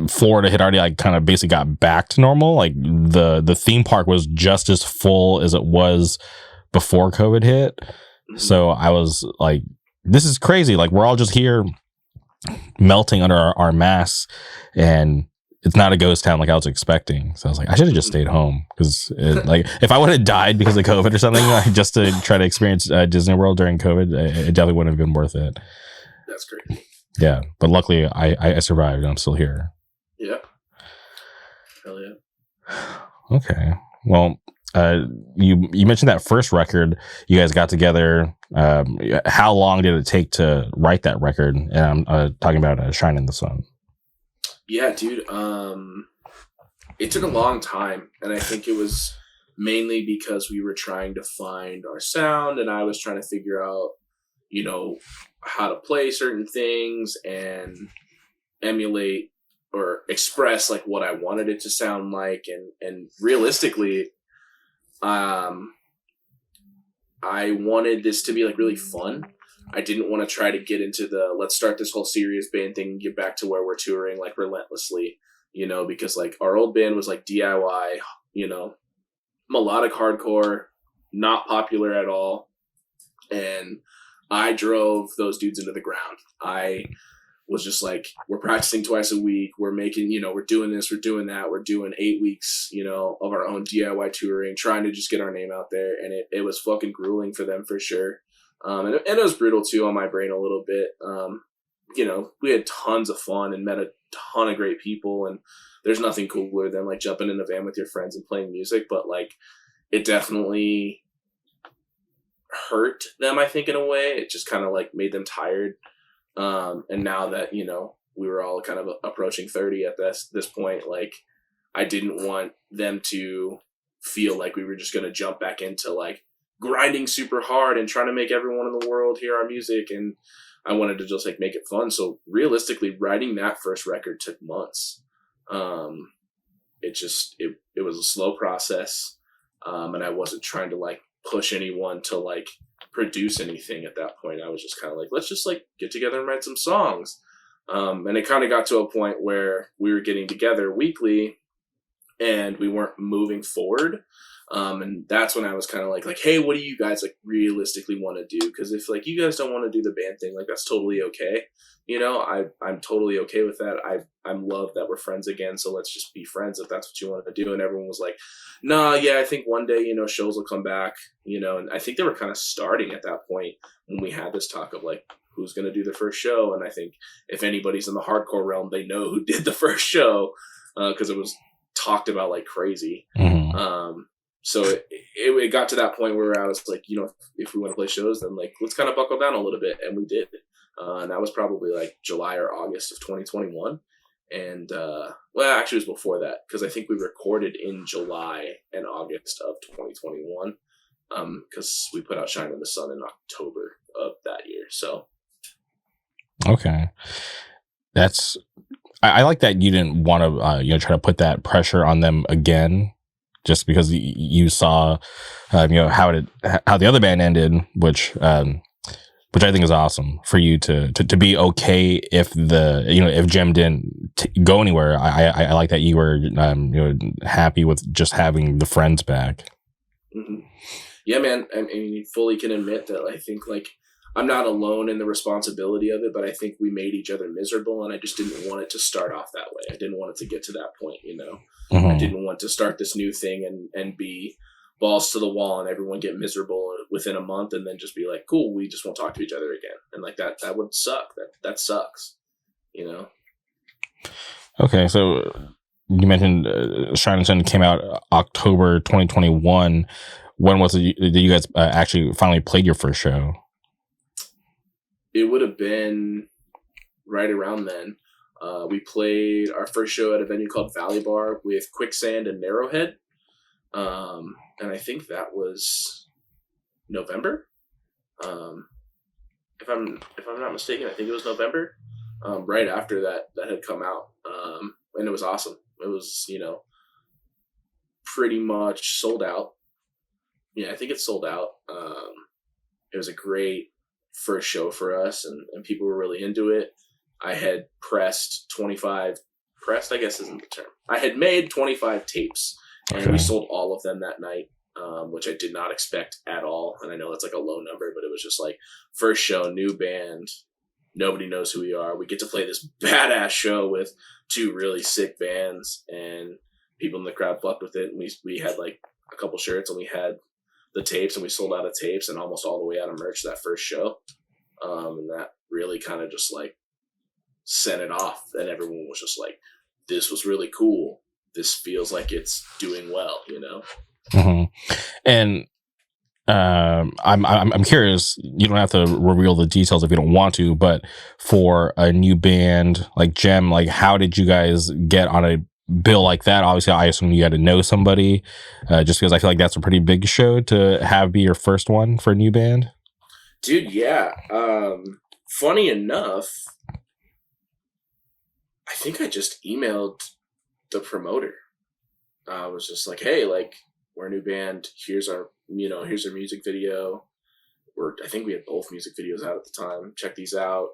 Florida had already like kind of basically got back to normal. Like the theme park was just as full as it was before COVID hit. So I was like, this is crazy. Like we're all just here melting under our masks, and it's not a ghost town like I was expecting. So I was like, I should have just stayed home, because like if I would have died because of COVID or something, like, just to try to experience Disney World during COVID, it definitely wouldn't have been worth it. That's great. Yeah, but luckily I survived, and I'm still here. Yeah. Hell yeah. Okay. Well, you mentioned that first record you guys got together. How long did it take to write that record? And I'm talking about "Shine in the Sun." Yeah, dude. It took a long time, and I think it was mainly because we were trying to find our sound, and I was trying to figure out, you know, how to play certain things and emulate or express like what I wanted it to sound like, and realistically, I wanted this to be like really fun. I didn't want to try to get into the let's start this whole serious band thing and get back to where we're touring like relentlessly, you know, because like our old band was like DIY, you know, melodic hardcore, not popular at all. And I drove those dudes into the ground. I was just like, we're practicing twice a week. We're making, you know, we're doing this, we're doing that. We're doing 8 weeks, you know, of our own DIY touring, trying to just get our name out there. And it was fucking grueling for them for sure. And it was brutal too on my brain a little bit. You know, we had tons of fun and met a ton of great people, and there's nothing cooler than like jumping in a van with your friends and playing music. But like, it definitely hurt them, I think, in a way. It just kind of like made them tired. And now that, you know, we were all kind of approaching 30 at this point, like I didn't want them to feel like we were just going to jump back into like grinding super hard and trying to make everyone in the world hear our music. And I wanted to just like make it fun. So realistically, writing that first record took months. It was a slow process. And I wasn't trying to like push anyone to like produce anything at that point. I was just kind of like, let's just like get together and write some songs. And it kind of got to a point where we were getting together weekly and we weren't moving forward. And that's when I was kind of like, hey, what do you guys like realistically want to do? Because if like you guys don't want to do the band thing, like that's totally okay. You know, I'm totally okay with that. I'm love that we're friends again. So let's just be friends if that's what you want to do. And everyone was like, nah, yeah, I think one day, you know, shows will come back, you know, and I think they were kind of starting at that point when we had this talk of like, who's going to do the first show. And I think if anybody's in the hardcore realm, they know who did the first show because it was talked about like crazy. Mm-hmm. So it got to that point where I was like, you know, if we want to play shows, then like, let's kind of buckle down a little bit. And we did. And that was probably like July or August of 2021. And, well, actually it was before that because I think we recorded in July and August of 2021 because we put out Shine in the Sun in October of that year. So Okay. That's I like that you didn't want to try to put that pressure on them again, just because you saw how the other band ended, which I think is awesome for you to be okay if if Gemm didn't go anywhere. I like that you were happy with just having the friends back. Mm-hmm. Yeah, man. I mean, fully can admit that I think like I'm not alone in the responsibility of it, but I think we made each other miserable, and I just didn't want it to start off that way. I didn't want it to get to that point, I didn't want to start this new thing and be balls to the wall and everyone get miserable within a month and then just be like, cool, we just won't talk to each other again. And like that would suck. That sucks, Okay, so you mentioned Shine and Sun came out October 2021. When was it that you guys actually finally played your first show? It would have been right around then. We played our first show at a venue called Valley Bar with Quicksand and Narrowhead. And I think that was November. If I'm not mistaken, I think it was November. Right after that had come out. And it was awesome. It was, pretty much sold out. Yeah, I think it's sold out. It was a great first show for us, and people were really into it. I had pressed, I guess isn't the term. I had made 25 tapes, and we sold all of them that night, which I did not expect at all. And I know that's like a low number, but it was just like first show, new band, nobody knows who we are. We get to play this badass show with two really sick bands, and people in the crowd fucked with it. And we had like a couple shirts, and we had the tapes, and we sold out of tapes and almost all the way out of merch that first show. And that really kind of just like sent it off, and everyone was just like, this was really cool. This feels like it's doing well, Mm-hmm. And I'm curious. You don't have to reveal the details if you don't want to, but for a new band like Gemm, like how did you guys get on a bill like that? Obviously, I assume you had to know somebody, just because I feel like that's a pretty big show to have be your first one for a new band. Dude, yeah. Funny enough, I think I just emailed the promoter. I was just like, hey, like, we're a new band. Here's our music video. I think we had both music videos out at the time. Check these out.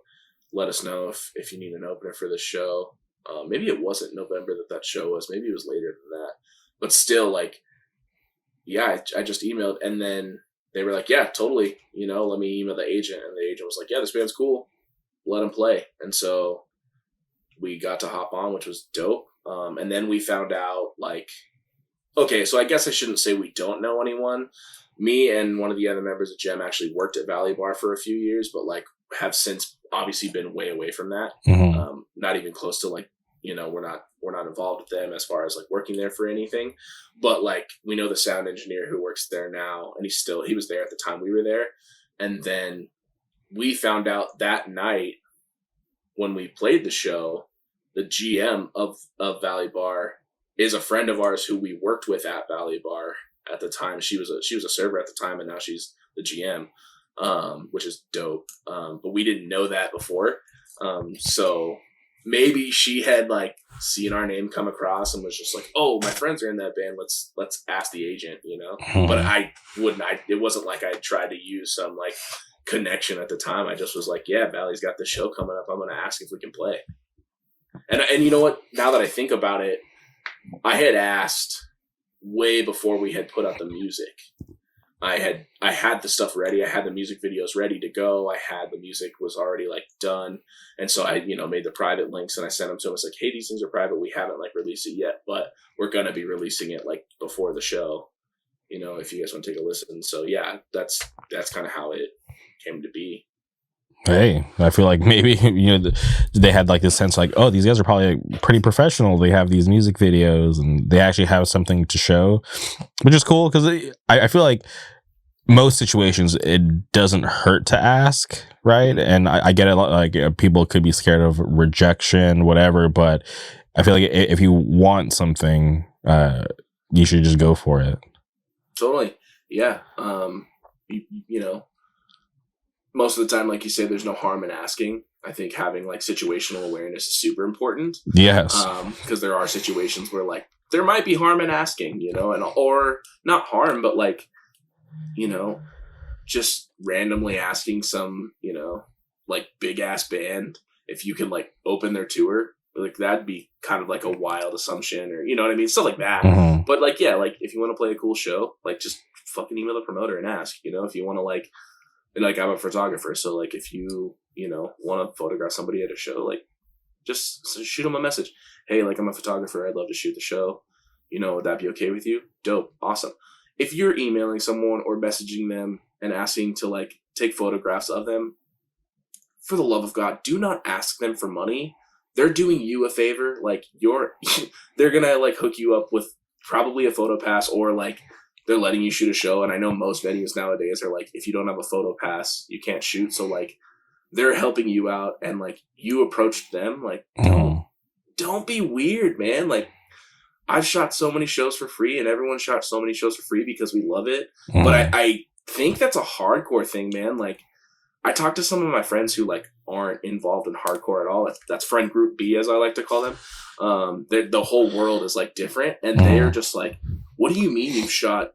Let us know if you need an opener for the show. Maybe it wasn't November that show was. Maybe it was later than that. But still, like, yeah, I just emailed, and then they were like, yeah, totally. Let me email the agent, and the agent was like, yeah, this band's cool. Let them play. And so we got to hop on, which was dope. And then we found out, like, okay, so I guess I shouldn't say we don't know anyone. Me and one of the other members of Gemm actually worked at Valley Bar for a few years, but like have since obviously been way away from that. Mm-hmm. Not even close to like, we're not involved with them as far as like working there for anything. But like we know the sound engineer who works there now, and he was there at the time we were there. And then we found out that night when we played the show, the GM of Valley Bar is a friend of ours who we worked with at Valley Bar at the time. She was a server at the time, and now she's the GM, which is dope. But we didn't know that before. So maybe she had like seen our name come across and was just like, oh, my friends are in that band. Let's ask the agent, But it wasn't like I tried to use some like connection at the time. I just was like, yeah, Valley's got the show coming up. I'm going to ask if we can play. And you know what? Now that I think about it, I had asked way before we had put out the music. I had the stuff ready. I had the music videos ready to go. I had the music was already like done. And so I, made the private links and I sent them to him. I was like, hey, these things are private. We haven't like released it yet, but we're going to be releasing it like before the show, if you guys want to take a listen. So yeah, that's kind of how it came to be. Hey, I feel like maybe they had like this sense like, oh, these guys are probably pretty professional. They have these music videos and they actually have something to show, which is cool because I feel like most situations it doesn't hurt to ask, right? And I get it, like people could be scared of rejection, whatever. But I feel like if you want something, you should just go for it. Totally, yeah. most of the time, like you say, there's no harm in asking. I think having like situational awareness is super important. Yes. Because there are situations where like there might be harm in asking, you know, and or not harm, but like, you know, just randomly asking some, you know, like big ass band if you can like open their tour. Like that'd be kind of like a wild assumption, or you know what I mean, stuff like that. Mm-hmm. But like, yeah, like if you want to play a cool show, like just fucking email the promoter and ask. You know, if you want to like I'm a photographer, so like if you know want to photograph somebody at a show, like just shoot them a message. Hey, like I'm a photographer, I'd love to shoot the show. You know, would that be okay with you? Dope, awesome. If you're emailing someone or messaging them and asking to like take photographs of them, for the love of God, do not ask them for money. They're doing you a favor. Like they're gonna like hook you up with probably a photo pass, or like they're letting you shoot a show. And I know most venues nowadays are like, if you don't have a photo pass, you can't shoot. So like they're helping you out, and like you approached them. Like don't be weird, man. Like I've shot so many shows for free, and everyone shot so many shows for free because we love it. But I think that's a hardcore thing, man. Like I talked to some of my friends who like aren't involved in hardcore at all. That's friend group B, as I like to call them. The whole world is like different, and they're just like, "What do you mean you've shot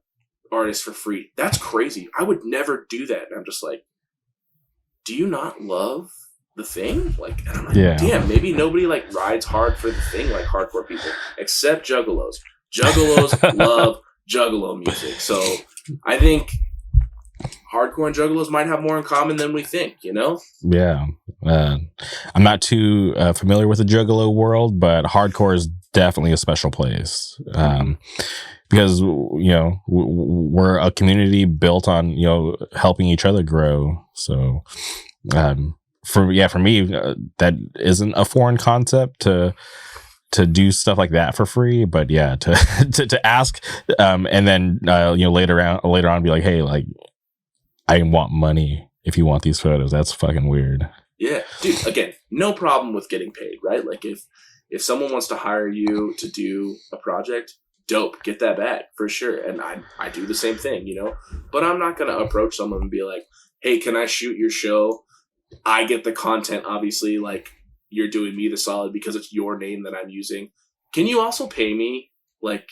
artists for free? That's crazy. I would never do that." And I'm just like, "Do you not love the thing?" Like, and I'm like, damn, maybe nobody like rides hard for the thing like hardcore people, except juggalos. Juggalos love juggalo music, so I think hardcore and juggalos might have more in common than we think, you know? Yeah. I'm not too familiar with the juggalo world, but hardcore is definitely a special place. Because, you know, we're a community built on, you know, helping each other grow. So, for me, that isn't a foreign concept to do stuff like that for free, but yeah, to ask, and then, you know, later on be like, hey, like, I want money if you want these photos. That's fucking weird. Yeah, dude, again, no problem with getting paid, right? Like if someone wants to hire you to do a project, dope, get that bag for sure. And I do the same thing, you know, but I'm not going to approach someone and be like, hey, can I shoot your show? I get the content, obviously, like you're doing me the solid because it's your name that I'm using. Can you also pay me? Like,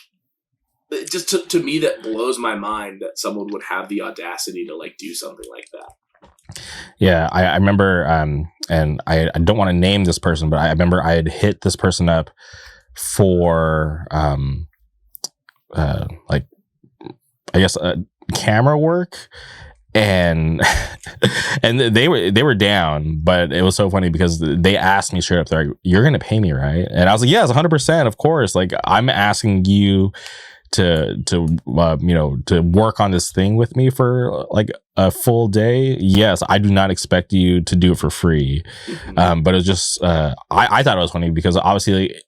just to me, that blows my mind that someone would have the audacity to like do something like that. Yeah, I remember, and I don't want to name this person, but I remember I had hit this person up for, like, I guess, camera work, and and they were down, but it was so funny because they asked me straight up, they're like, "You're gonna pay me, right?" And I was like, "Yes, 100%, of course. Like, I'm asking you to you know, to work on this thing with me for like a full day. Yes, I do not expect you to do it for free." But it was just I thought it was funny because obviously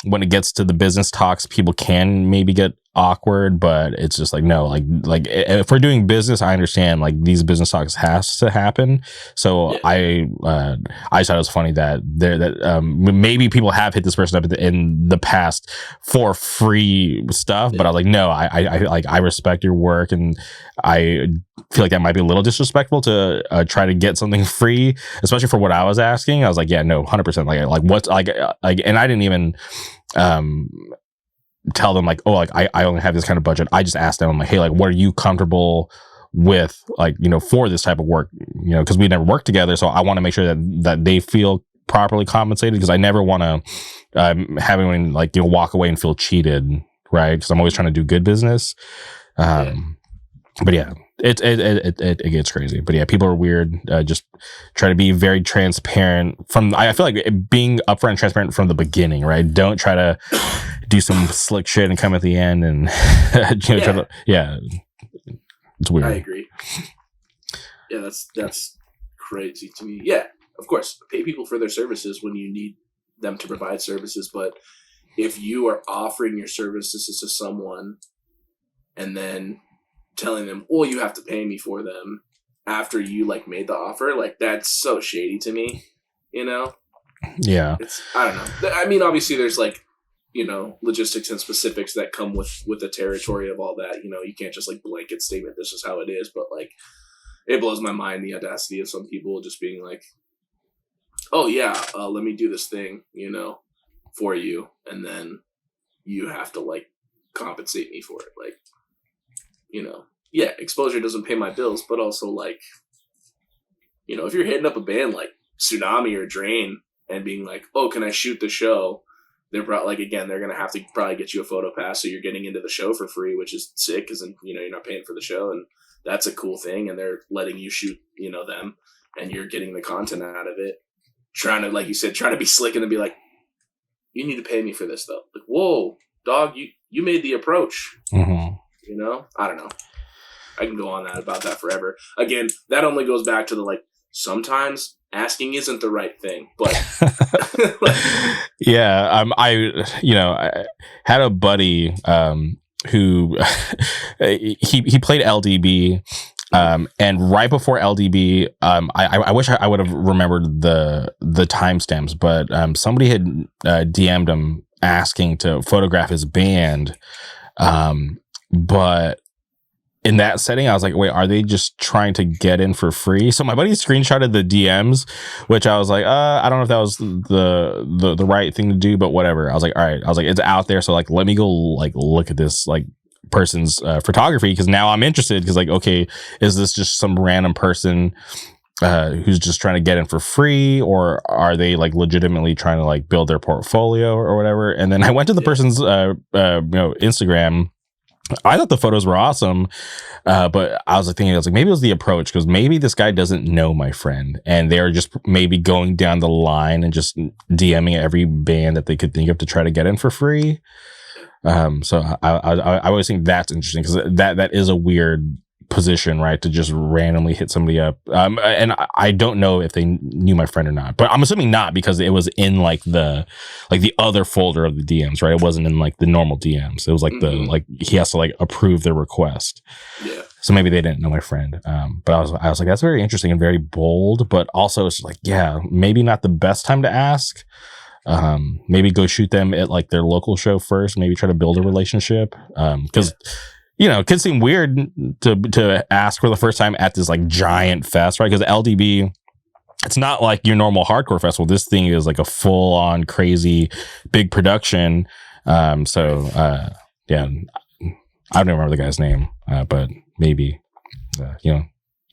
when it gets to the business talks, people can maybe get awkward, but it's just like, no, like if we're doing business, I understand like these business talks has to happen. So I thought it was funny that maybe people have hit this person up in the past for free stuff, but I was like, no, I respect your work, and I feel like that might be a little disrespectful to try to get something free, especially for what I was asking. I was like, yeah, no, 100%. Like what's like, and I didn't even tell them like, oh, like I only have this kind of budget. I just asked them, I'm like, hey, like, what are you comfortable with, like, you know, for this type of work, you know, because we never worked together. So I want to make sure that they feel properly compensated, because I never want to have anyone like, you know, walk away and feel cheated, right? Because I'm always trying to do good business. But yeah, it gets crazy. But yeah, people are weird. Just try to be very transparent I feel like being upfront and transparent from the beginning, right? Don't try to do some slick shit and come at the end and you know, it's weird. I agree. Yeah, that's crazy to me. Yeah, of course, pay people for their services when you need them to provide services. But if you are offering your services to someone and then telling them, "Oh, you have to pay me for them," after you like made the offer, like that's so shady to me. You know? Yeah. I don't know. I mean, obviously, there's like, you know, logistics and specifics that come with the territory of all that. You know, you can't just like blanket statement, this is how it is. But like, it blows my mind, the audacity of some people just being like, oh yeah, let me do this thing, for you, and then you have to like compensate me for it. Like, yeah, exposure doesn't pay my bills, but also like, if you're hitting up a band like Tsunami or Drain and being like, oh, can I shoot the show? They're probably they're going to have to probably get you a photo pass, so you're getting into the show for free, which is sick because you're not paying for the show, and that's a cool thing. And they're letting you shoot, them, and you're getting the content out of it. Trying to, like you said, trying to be slick and be like, you need to pay me for this though. Like, whoa, dog, you made the approach. Mm-hmm. I don't know. I can go on about that forever. Again, that only goes back to the like, sometimes asking isn't the right thing, but yeah, I had a buddy who he played LDB, and right before LDB, I wish I would have remembered the timestamps, but somebody had DM'd him asking to photograph his band, but in that setting, I was like, wait, are they just trying to get in for free? So my buddy screenshotted the DMs, which I was like, I don't know if that was the right thing to do, but whatever. I was like, all right. I was like, it's out there. So like, let me go like look at this like person's photography. Cause now I'm interested. Cause like, okay, is this just some random person who's just trying to get in for free, or are they like legitimately trying to like build their portfolio or whatever? And then I went to the person's, Instagram. I thought the photos were awesome, but I was thinking, maybe it was the approach, because maybe this guy doesn't know my friend, and they're just maybe going down the line and just DMing every band that they could think of to try to get in for free. So I always think that's interesting, because that is a weird position, right? To just randomly hit somebody up. And I don't know if they knew my friend or not, but I'm assuming not, because it was in like the other folder of the DMs, right? It wasn't in like the normal DMs. It was like he has to like approve the request. Yeah. So maybe they didn't know my friend. But I was like, that's very interesting and very bold, but also it's like, yeah, maybe not the best time to ask. Maybe go shoot them at like their local show first, maybe try to build a relationship. Because it could seem weird to ask for the first time at this like giant fest, right? Because LDB, it's not like your normal hardcore festival. This thing is like a full on crazy big production. Yeah, I don't remember the guy's name, but maybe,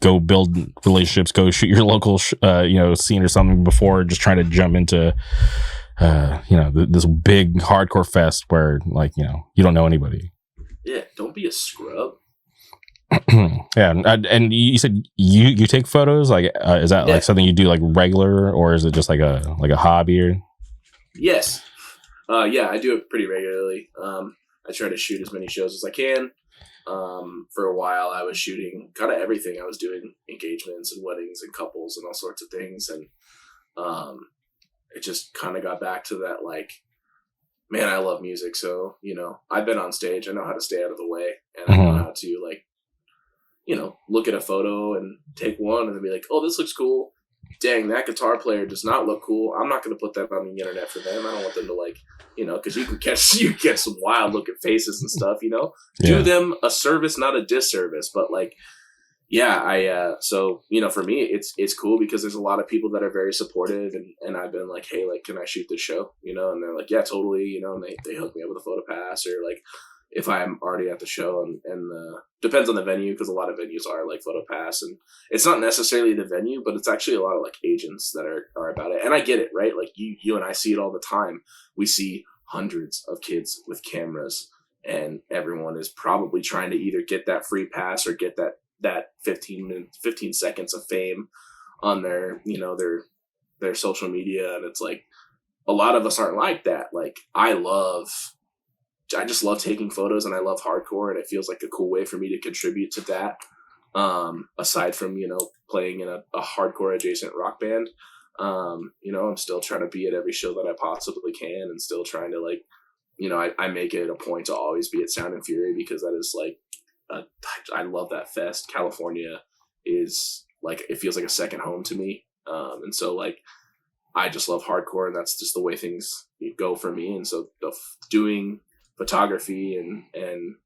go build relationships, go shoot your local, scene or something before just trying to jump into, this big hardcore fest where like, you don't know anybody. Yeah, don't be a scrub. Yeah, and you said you take photos. Like, is that like something you do like regular, or is it just like a hobby? Or? Yes, yeah, I do it pretty regularly. I try to shoot as many shows as I can. For a while, I was shooting kind of everything. I was doing engagements and weddings and couples and all sorts of things, and it just kind of got back to that like, man, I love music, so, I've been on stage. I know how to stay out of the way, and I know how to, like, look at a photo and take one and then be like, oh, this looks cool. Dang, that guitar player does not look cool. I'm not going to put that on the internet for them. I don't want them to, like, because you can get some wild looking faces and stuff, Yeah. Do them a service, not a disservice, but, like, yeah, so, for me, it's cool because there's a lot of people that are very supportive, and I've been like, hey, like, can I shoot this show? And they're like, yeah, totally, and they hook me up with a photo pass, or like, if I'm already at the show, and depends on the venue, because a lot of venues are like photo pass, and it's not necessarily the venue, but it's actually a lot of like agents that are about it, and I get it, right? Like you and I see it all the time. We see hundreds of kids with cameras, and everyone is probably trying to either get that free pass or get that 15 seconds of fame on their their social media, and it's like a lot of us aren't like that. Like I just love taking photos, and I love hardcore, and it feels like a cool way for me to contribute to that, aside from playing in a hardcore adjacent rock band. I'm still trying to be at every show that I possibly can, and still trying to like I make it a point to always be at Sound and Fury, because that is like I love that fest. California is like, it feels like a second home to me. And so like, I just love hardcore, and that's just the way things go for me. And so doing photography and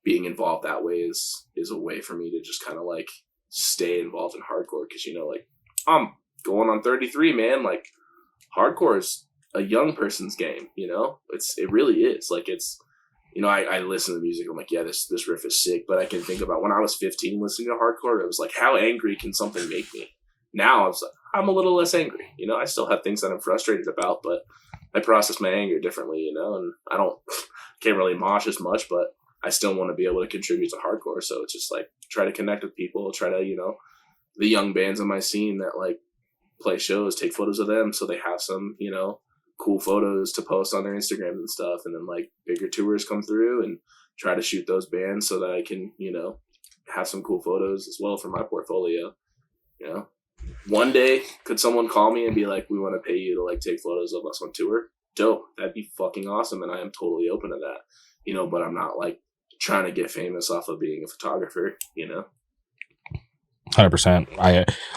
being involved that way is a way for me to just kind of like stay involved in hardcore because, you know, like, I'm going on 33, man. Like, hardcore is a young person's game, you know? It really is. Like, it's, you know, I listen to the music, I'm like, yeah, this riff is sick, but I can think about when I was 15 listening to hardcore, it was like, how angry can something make me? Now I'm a little less angry, you know? I still have things that I'm frustrated about, but I process my anger differently, you know? And I can't really mosh as much, but I still want to be able to contribute to hardcore. So it's just like, try to connect with people, try to, you know, the young bands in my scene that like play shows, take photos of them so they have some, you know, cool photos to post on their Instagram and stuff. And then like bigger tours come through and try to shoot those bands so that I can, you know, have some cool photos as well for my portfolio. You know, one day could someone call me and be like, we want to pay you to like take photos of us on tour? Dope. That'd be fucking awesome. And I am totally open to that, you know, but I'm not like trying to get famous off of being a photographer, you know? 100%.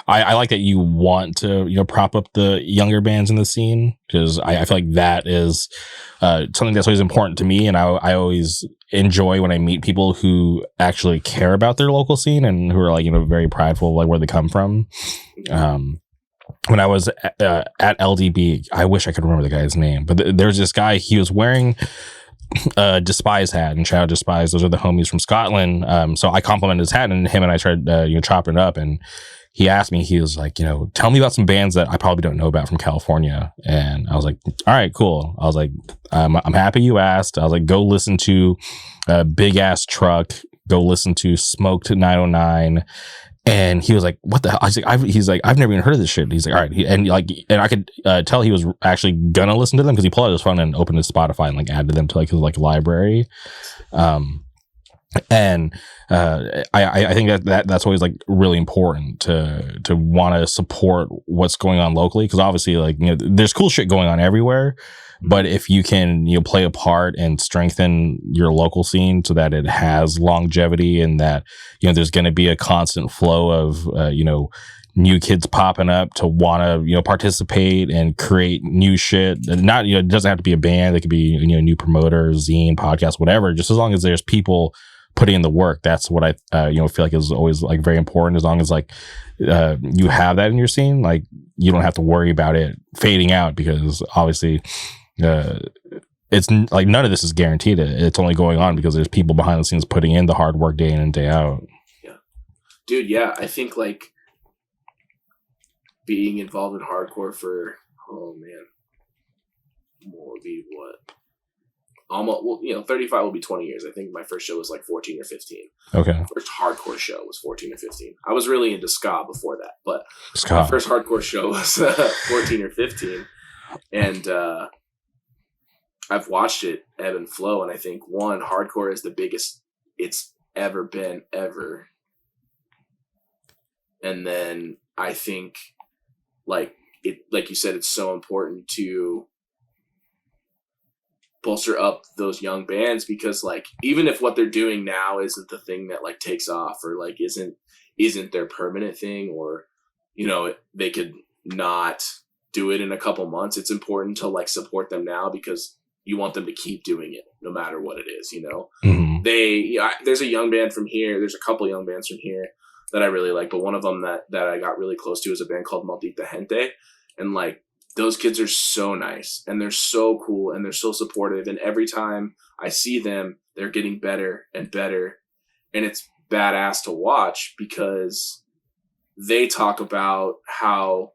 I like that you want to, you know, prop up the younger bands in the scene, because I feel like that is something that's always important to me, and I always enjoy when I meet people who actually care about their local scene and who are like, you know, very prideful of like where they come from. When I was at LDB, I wish I could remember the guy's name, but there's this guy, he was wearing Despise hat, and shout out Despise, those are the homies from Scotland. So I complimented his hat, and him and I tried you know, chopping it up, and he asked me, he was like, you know, tell me about some bands that I probably don't know about from California. And I was like, all right, cool. I was like, I'm happy you asked. I was like, go listen to Big Ass Truck, go listen to Smoked 909. And he was like, what the hell? I was like, he's like, I've never even heard of this shit. He's like, all right. And I could tell he was actually gonna listen to them, because he pulled out his phone and opened his Spotify and like added them to like his like library. And I think that's always like really important to want to support what's going on locally, because obviously, like, you know, there's cool shit going on everywhere. But if you can, you know, play a part and strengthen your local scene so that it has longevity, and that, you know, there's going to be a constant flow of, you know, new kids popping up to want to, you know, participate and create new shit. And not, you know, it doesn't have to be a band. It could be, you know, new promoter, zine, podcast, whatever. Just as long as there's people putting in the work, that's what I, you know, feel like is always like very important. As long as like you have that in your scene, like you don't have to worry about it fading out, because obviously, it's like none of this is guaranteed. It's only going on because there's people behind the scenes putting in the hard work day in and day out. Yeah, dude. Yeah, I think like being involved in hardcore for, oh man, will be what? Almost, well, you know, 35 will be 20 years. I think my first show was like 14 or 15. Okay. My first hardcore show was 14 or 15. I was really into ska before that, but ska. My first hardcore show was 14 or 15, and I've watched it ebb and flow, and I think hardcore is the biggest it's ever been ever. And then I think like you said, it's so important to bolster up those young bands, because like even if what they're doing now isn't the thing that like takes off, or like isn't their permanent thing, or, you know, they could not do it in a couple months, it's important to like support them now, because you want them to keep doing it no matter what it is, you know. Mm-hmm. There's a young band from here, there's a couple young bands from here that I really like, but one of them that I got really close to is a band called Maldita Gente, and like those kids are so nice, and they're so cool, and they're so supportive, and every time I see them, they're getting better and better, and it's badass to watch, because they talk about how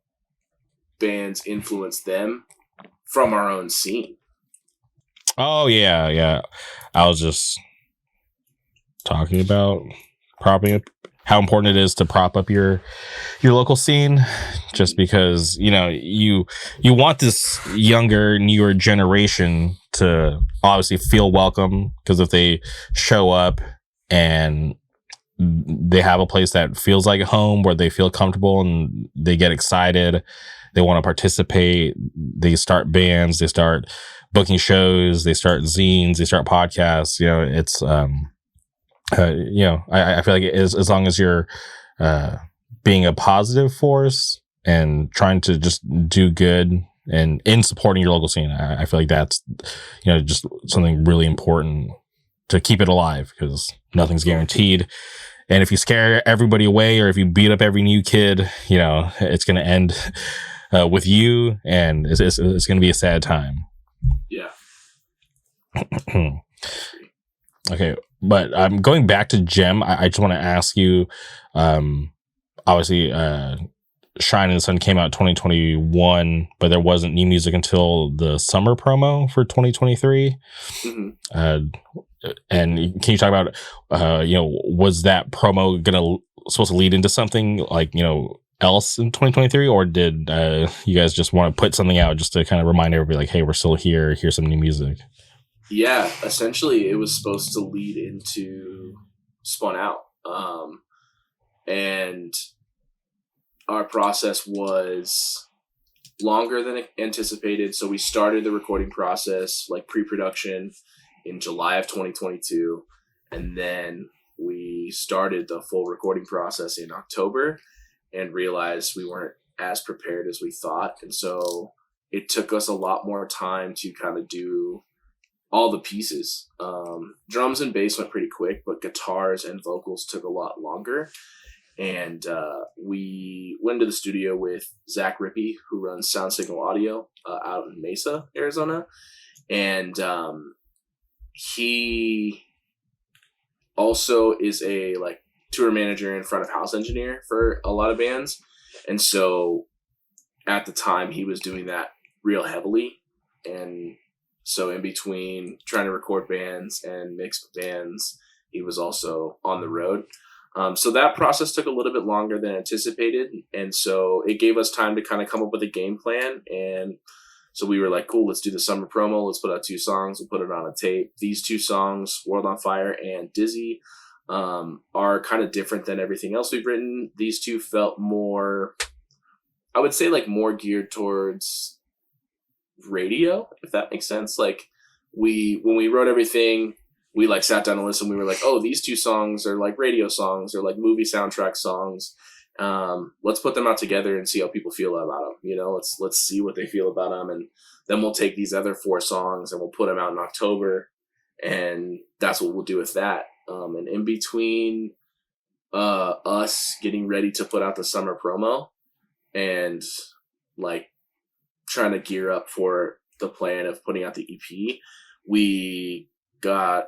bands influence them from our own scene. Oh yeah. I was just talking about propping up, how important it is to prop up your local scene, just because, you know, you want this younger, newer generation to obviously feel welcome, because if they show up and they have a place that feels like home, where they feel comfortable and they get excited, they want to participate, they start bands, they start booking shows, they start zines, they start podcasts, you know, it's you know, I feel like as long as you're being a positive force and trying to just do good and in supporting your local scene, I feel like that's, you know, just something really important to keep it alive, because nothing's guaranteed. And if you scare everybody away, or if you beat up every new kid, you know, it's going to end with you, and it's going to be a sad time. Yeah. Okay, but going back to Gemm, I just want to ask you, obviously, Shine in the Sun came out 2021, but there wasn't new music until the summer promo for 2023. Mm-hmm. And can you talk about, was that promo supposed to lead into something like, else in 2023, or did you guys just want to put something out just to kind of remind everybody like, hey, we're still here, here's some new music? Yeah, essentially it was supposed to lead into Spun Out. And our process was longer than anticipated. So we started the recording process, like pre-production, in July of 2022. And then we started the full recording process in October and realized we weren't as prepared as we thought. And so it took us a lot more time to kind of do all the pieces. Drums and bass went pretty quick, but guitars and vocals took a lot longer. And we went to the studio with Zach Rippey, who runs Sound Signal Audio out in Mesa, Arizona. And he also is a like tour manager and front of house engineer for a lot of bands. And so at the time he was doing that real heavily. And so in between trying to record bands and mix bands, he was also on the road. So that process took a little bit longer than anticipated. And so it gave us time to kind of come up with a game plan. And so we were like, cool, let's do the summer promo. Let's put out 2 songs. We'll put it on a tape. These 2 songs, World on Fire and Dizzy, are kind of different than everything else we've written. These 2 felt more, I would say, like more geared towards radio, if that makes sense. Like when we wrote everything, we like sat down and listened. We were like, oh, these 2 songs are like radio songs or like movie soundtrack songs. Let's put them out together and see how people feel about them. You know, let's see what they feel about them. And then we'll take these other 4 songs and we'll put them out in October. And that's what we'll do with that. And in between us getting ready to put out the summer promo and like trying to gear up for the plan of putting out the EP, we got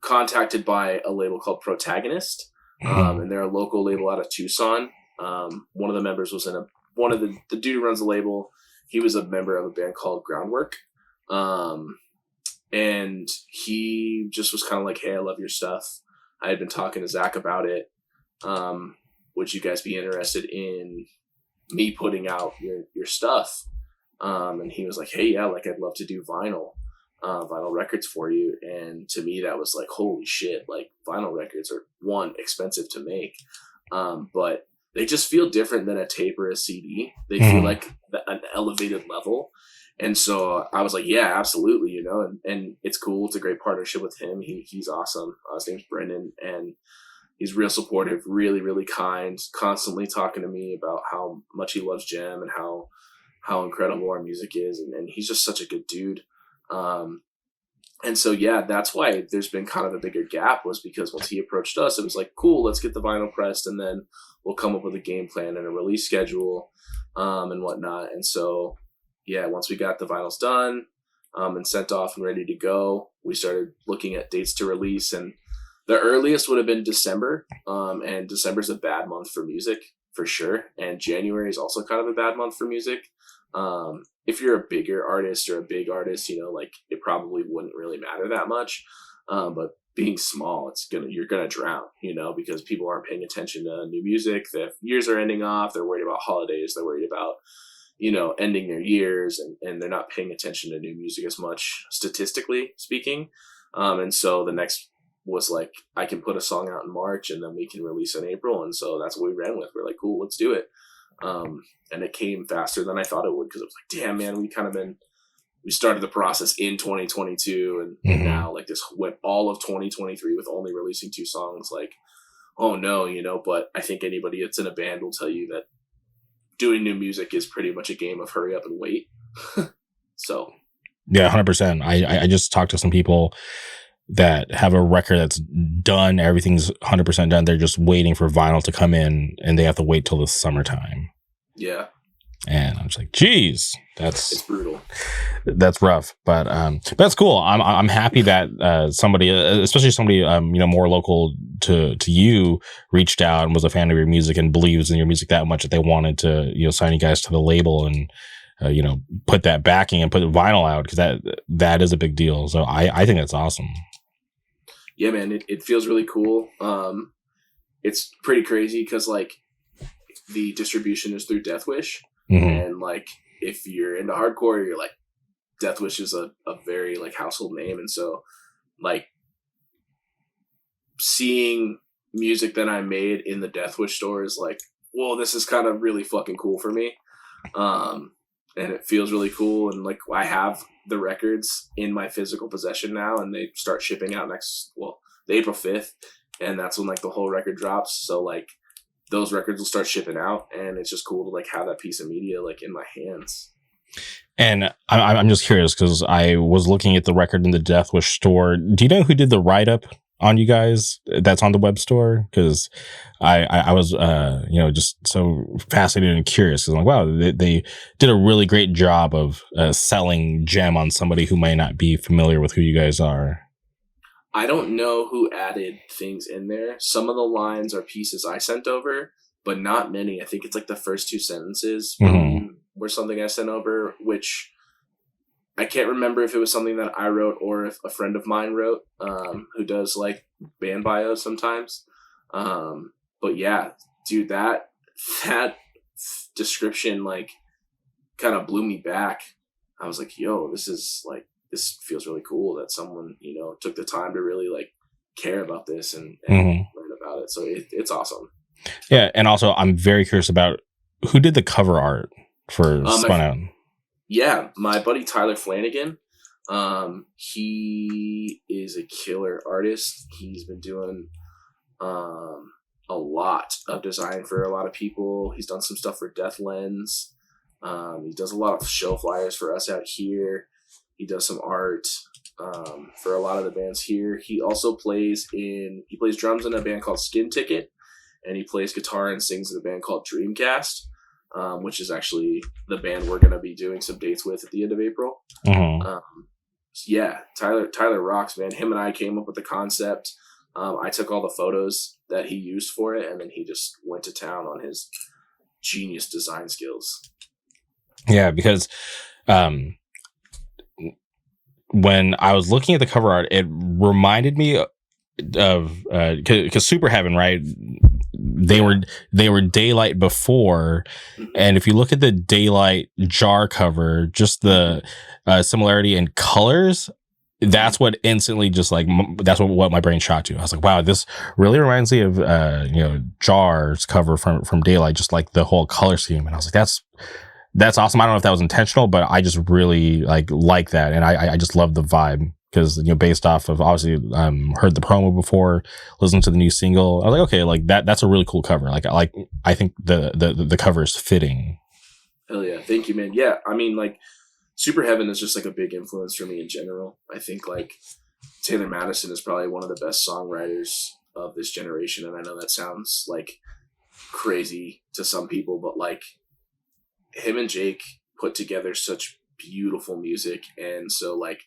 contacted by a label called Protagonist. And they're a local label out of Tucson. One of the members was the dude who runs the label. He was a member of a band called Groundwork. And he just was kind of like, hey, I love your stuff. I had been talking to Zach about it. Would you guys be interested in me putting out your stuff? And he was like, hey, yeah, like I'd love to do vinyl records for you. And to me, that was like, holy shit, like vinyl records are expensive to make. But they just feel different than a tape or a CD. They feel like an elevated level. And so I was like, yeah, absolutely. You know, and it's cool. It's a great partnership with him. He's awesome. His name's Brendan, and he's real supportive, really, really kind, constantly talking to me about how much he loves Gemm and how incredible our music is. And he's just such a good dude. And so, yeah, that's why there's been kind of a bigger gap, was because once he approached us, it was like, cool, let's get the vinyl pressed and then we'll come up with a game plan and a release schedule, and whatnot. And so, yeah, once we got the vinyls done, and sent off and ready to go, we started looking at dates to release, and the earliest would have been December. And December's a bad month for music for sure. And January is also kind of a bad month for music. If you're a bigger artist or a big artist, you know, like it probably wouldn't really matter that much. But being small, you're gonna drown, you know, because people aren't paying attention to new music. The years are ending off. They're worried about holidays. They're worried about, you know, ending their years, and they're not paying attention to new music as much, statistically speaking. And so the next was like, I can put a song out in March and then we can release in April. And so that's what we ran with. We're like, cool, let's do it. And it came faster than I thought it would, because it was like, damn, man, we started the process in 2022 and now like this went all of 2023 with only releasing 2 songs. Like, oh no, you know, but I think anybody that's in a band will tell you that doing new music is pretty much a game of hurry up and wait. So. Yeah, 100%. I just talked to some people that have a record that's done, everything's 100% done. They're just waiting for vinyl to come in, and they have to wait till the summertime. Yeah. And I'm just like, geez, It's brutal. That's rough, but that's cool. I'm happy that somebody, especially somebody more local to you, reached out and was a fan of your music and believes in your music that much that they wanted to sign you guys to the label and put that backing and put vinyl out, because that is a big deal. So I think that's awesome. Yeah, man, it feels really cool. It's pretty crazy because like the distribution is through Death Wish. And like if you're into hardcore, you're like, Death Wish is a very like household name, and so like seeing music that I made in the Death Wish store is like, whoa, this is kind of really fucking cool for me. And it feels really cool, and like I have the records in my physical possession now, and they start shipping out the April 5th, and that's when like the whole record drops. So like those records will start shipping out, and it's just cool to like have that piece of media like in my hands. And I'm just curious because I was looking at the record in the Death Wish store. Do you know who did the write up on you guys that's on the web store? Because I was just so fascinated and curious, because I'm like, wow, they did a really great job of selling Gemm on somebody who might not be familiar with who you guys are. I don't know who added things in there. Some of the lines are pieces I sent over, but not many. I think it's like the first two sentences were something I sent over, which I can't remember if it was something that I wrote or if a friend of mine wrote, who does like band bios sometimes. But yeah, dude, that description like kind of blew me back. I was like, yo, this feels really cool that someone, took the time to really like care about this and learn about it. So it's awesome. Yeah. And also I'm very curious about who did the cover art for Spun Out. Yeah. My buddy, Tyler Flanagan. He is a killer artist. He's been doing, a lot of design for a lot of people. He's done some stuff for Death Lens. He does a lot of show flyers for us out here. He does some art for a lot of the bands here. He also plays drums in a band called Skin Ticket, and he plays guitar and sings in a band called Dreamcast, which is actually the band we're going to be doing some dates with at the end of April. Yeah, Tyler rocks, man. Him and I came up with the concept. I took all the photos that he used for it, and then he just went to town on his genius design skills. Yeah, because when I was looking at the cover art, it reminded me of because Super Heaven, right? They were Daylight before, and if you look at the Daylight Jar cover, just the similarity in colors, that's what instantly just like that's what my brain shot to. I was like, wow, this really reminds me of Jar's cover from Daylight, just like the whole color scheme. And I was like, that's awesome. I don't know if that was intentional, but I just really like that, and I just love the vibe because based off of obviously heard the promo before, listened to the new single. I was like, okay, like that's a really cool cover. I think the cover is fitting. Hell yeah, thank you, man. Yeah, I mean like Super Heaven is just like a big influence for me in general. I think like Taylor Madison is probably one of the best songwriters of this generation, and I know that sounds like crazy to some people, but like him and Jake put together such beautiful music, and so like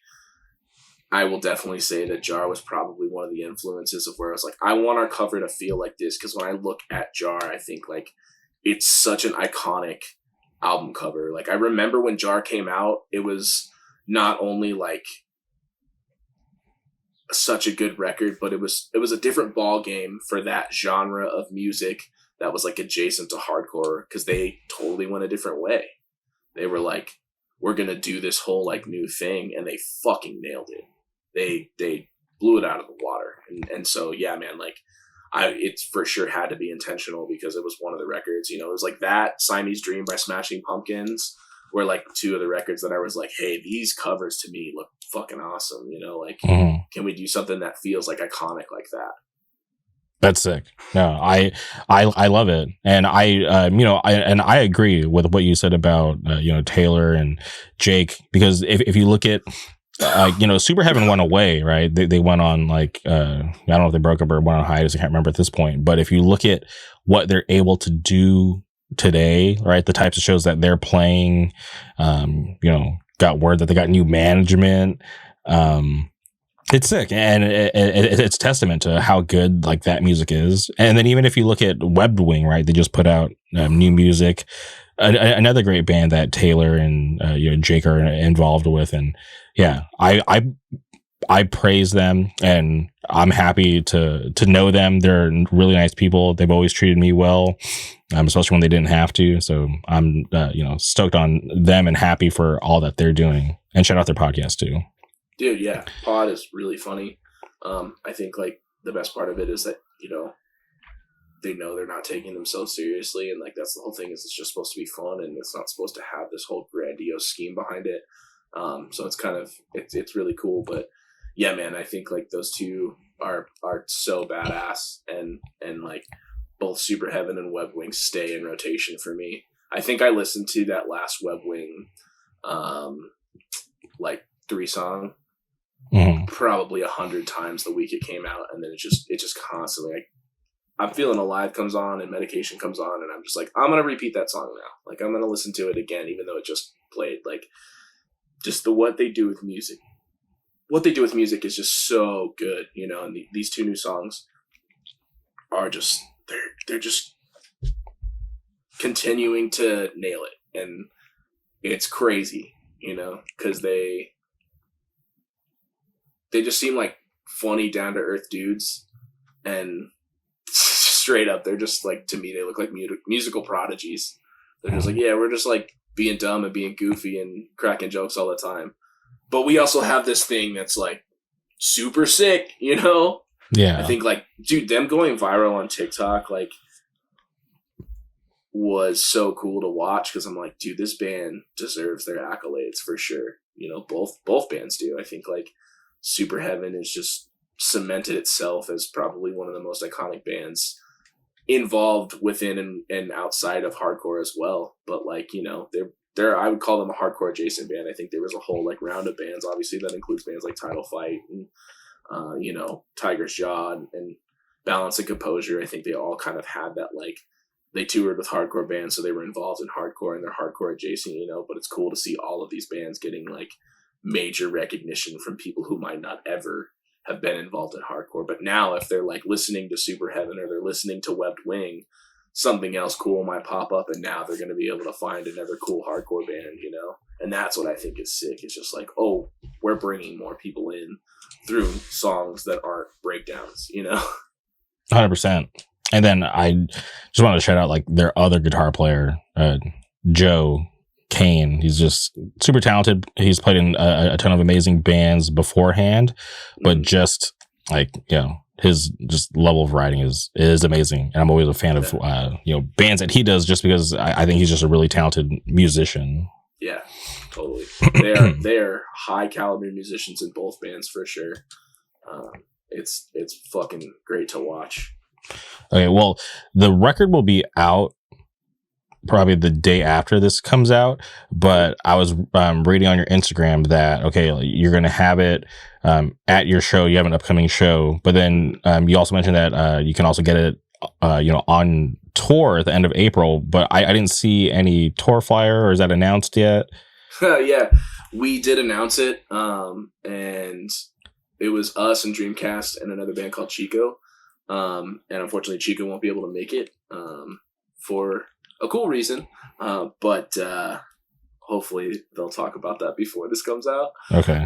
I will definitely say that Jar was probably one of the influences of where I was like, I want our cover to feel like this, because when I look at Jar, I think like it's such an iconic album cover. Like I remember when Jar came out, it was not only like such a good record, but it was a different ball game for that genre of music that was like adjacent to hardcore, because they totally went a different way. They were like, we're gonna do this whole like new thing, and they fucking nailed it. They blew it out of the water, and so yeah, man, like it's for sure had to be intentional, because it was one of the records. It was like that Siamese Dream by Smashing Pumpkins were like two of the records that I was like, hey, these covers to me look fucking awesome. Can we do something that feels like iconic like that? That's sick. No, I love it, and I agree with what you said about Taylor and Jake, because if you look at Super Heaven went away, right? They went on like I don't know if they broke up or went on hiatus. I can't remember at this point. But if you look at what they're able to do today, right, the types of shows that they're playing, got word that they got new management. It's sick, and it's testament to how good like that music is. And then even if you look at Webbed Wing, right, they just put out new music. Another great band that Taylor and Jake are involved with, and yeah, I praise them, and I'm happy to know them. They're really nice people. They've always treated me well, especially when they didn't have to. So I'm stoked on them and happy for all that they're doing. And shout out their podcast too. Dude, yeah, pod is really funny. I think like the best part of it is that they know they're not taking themselves seriously, and like that's the whole thing. Is it's just supposed to be fun, and it's not supposed to have this whole grandiose scheme behind it. So it's kind of it's really cool. But yeah, man, I think like those two are so badass, and like both Super Heaven and Web Wing stay in rotation for me. I think I listened to that last Web Wing, like 3-song. Probably 100 times the week it came out, and then it just constantly like I'm Feeling Alive comes on and Medication comes on, and I'm just like I'm gonna repeat that song now. Like I'm gonna listen to it again, even though it just played. Like just what they do with music. What they do with music is just so good, And these two new songs are just they're just continuing to nail it, and it's crazy, because they just seem like funny, down to earth dudes, and straight up, they're just like, to me, they look like musical prodigies. They're just like, yeah, we're just like being dumb and being goofy and cracking jokes all the time, but we also have this thing that's like super sick, Yeah, I think like, dude, them going viral on TikTok like was so cool to watch, because I'm like, dude, this band deserves their accolades for sure. Both bands do. I think like Super Heaven has just cemented itself as probably one of the most iconic bands involved within and outside of hardcore as well. But like, they're I would call them a hardcore adjacent band. I think there was a whole like round of bands. Obviously, that includes bands like Title Fight and Tiger's Jaw and Balance and Composure. I think they all kind of had that like they toured with hardcore bands, so they were involved in hardcore and they're hardcore adjacent. But it's cool to see all of these bands getting like major recognition from people who might not ever have been involved in hardcore. But now if they're like listening to Super Heaven or they're listening to Webbed Wing, something else cool might pop up, and now they're going to be able to find another cool hardcore band, And that's what I think is sick. It's just like, oh, we're bringing more people in through songs that aren't breakdowns, 100%. And then I just want to shout out like their other guitar player, Joe Kane. He's just super talented. He's played in a ton of amazing bands beforehand, but just like his just level of writing is amazing, and I'm always a fan of bands that he does, just because I think he's just a really talented musician. Yeah, totally. They are high caliber musicians in both bands for sure. It's fucking great to watch. Okay, well, the record will be out probably the day after this comes out, but I was reading on your Instagram that you're going to have it at your show. You have an upcoming show, but then you also mentioned that you can also get it on tour at the end of April, but I didn't see any tour flyer, or is that announced yet? Yeah, we did announce it, and it was us and Dreamcast and another band called Chico, and unfortunately Chico won't be able to make it for a cool reason, but hopefully they'll talk about that before this comes out. Okay.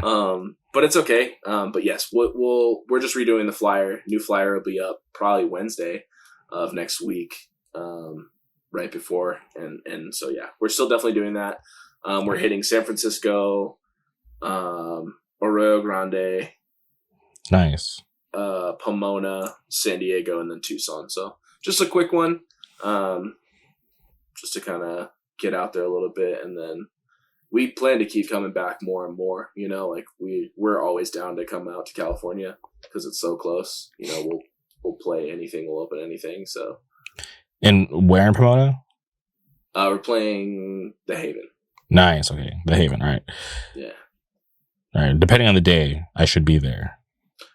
But it's okay. But yes, we're just redoing the flyer. New flyer will be up probably Wednesday of next week, right before, and so yeah, we're still definitely doing that. We're hitting San Francisco, Arroyo Grande, nice, Pomona, San Diego, and then Tucson. So just a quick one. Just to kind of get out there a little bit, and then we plan to keep coming back more and more. Like we're always down to come out to California because it's so close. We'll play anything, we'll open anything. So, and where in Pomona? We're playing the Haven. Nice. Okay, the Haven. All right. Yeah. All right. Depending on the day, I should be there.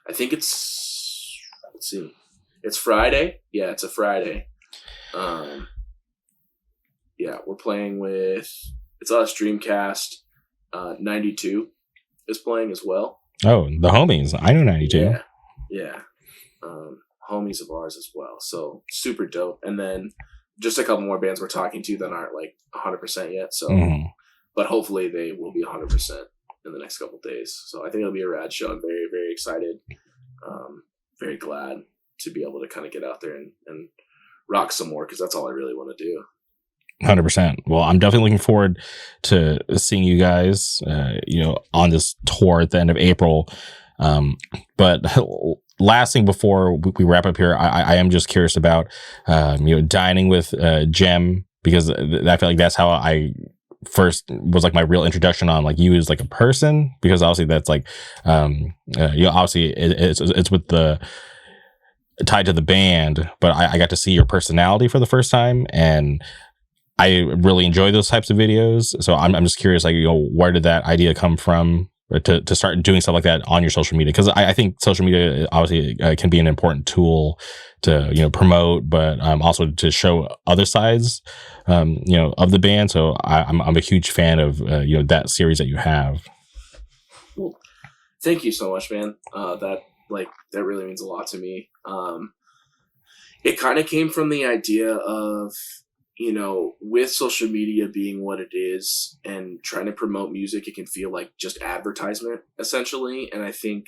I think it's, let's see, it's Friday. Yeah, it's a Friday. Yeah, we're playing with, it's on a Streamcast. 92 is playing as well. Oh, the homies. I know 92. Yeah. Homies of ours as well. So super dope. And then just a couple more bands we're talking to that aren't like 100% yet. So, but hopefully they will be 100% in the next couple of days. So I think it'll be a rad show. I'm very, very excited. Very glad to be able to kind of get out there and rock some more, because that's all I really want to do. 100%. Well, I'm definitely looking forward to seeing you guys, on this tour at the end of April. But last thing before we wrap up here, I am just curious about, dining with Gemm, because I feel like that's how I first was like my real introduction on like you as like a person, because obviously that's like, obviously it's with the tied to the band, but I got to see your personality for the first time, and I really enjoy those types of videos. So I'm just curious, like, where did that idea come from to start doing stuff like that on your social media? Because I think social media obviously can be an important tool to, promote, but also to show other sides, of the band. So I'm a huge fan of, that series that you have. Cool. Thank you so much, man. That really means a lot to me. It kind of came from the idea of, with social media being what it is and trying to promote music, it can feel like just advertisement, essentially. And I think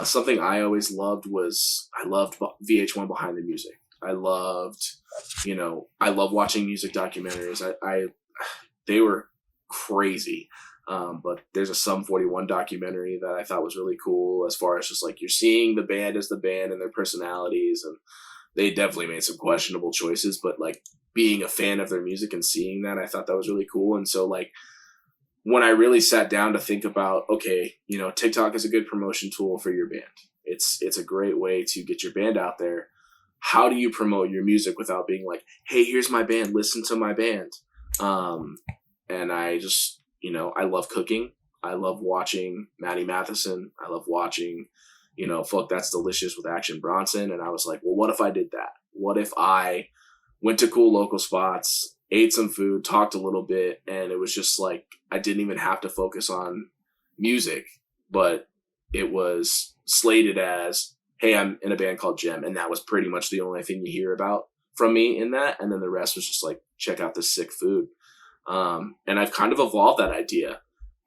something I always loved was I loved VH1 Behind the Music. I love watching music documentaries. They were crazy. But there's a Sum 41 documentary that I thought was really cool, as far as just like you're seeing the band as the band and their personalities. And they definitely made some questionable choices, but like, being a fan of their music and seeing that, I thought that was really cool. And so like, when I really sat down to think about, okay, TikTok is a good promotion tool for your band. It's a great way to get your band out there. How do you promote your music without being like, hey, here's my band, listen to my band? And I just, I love cooking. I love watching Maddie Matheson. I love watching, Fuck That's Delicious with Action Bronson. And I was like, well, what if I did that? What if I went to cool local spots, ate some food, talked a little bit, and it was just like I didn't even have to focus on music, but it was slated as, hey, I'm in a band called Gemm, and that was pretty much the only thing you hear about from me in that, and then the rest was just like, check out this sick food. And I've kind of evolved that idea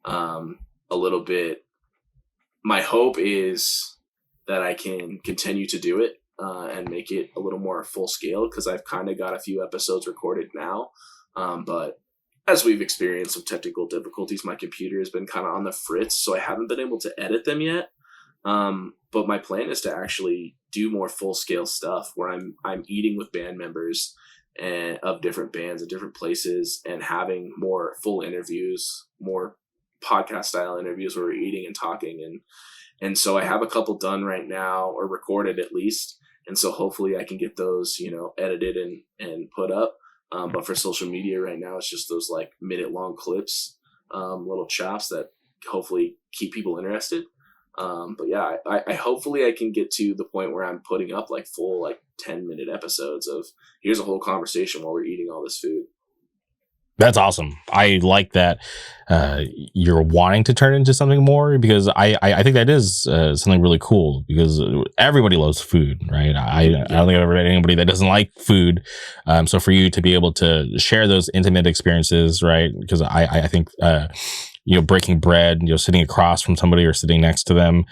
a little bit. My hope is that I can continue to do it. And make it a little more full scale, because I've kind of got a few episodes recorded now. But as we've experienced some technical difficulties, my computer has been kind of on the fritz, so I haven't been able to edit them yet. But my plan is to actually do more full scale stuff where I'm eating with band members and of different bands at different places, and having more full interviews, more podcast style interviews where we're eating and talking. And so I have a couple done right now, or recorded at least. And so hopefully I can get those, edited and put up. But for social media right now, it's just those like minute long clips, little chops that hopefully keep people interested. But yeah, I hopefully I can get to the point where I'm putting up like full, like 10-minute episodes of here's a whole conversation while we're eating all this food. That's awesome. I like that you're wanting to turn it into something more, because I think that is something really cool, because everybody loves food, right? I don't think I've ever met anybody that doesn't like food. So for you to be able to share those intimate experiences, right? Because I think breaking bread, sitting across from somebody or sitting next to them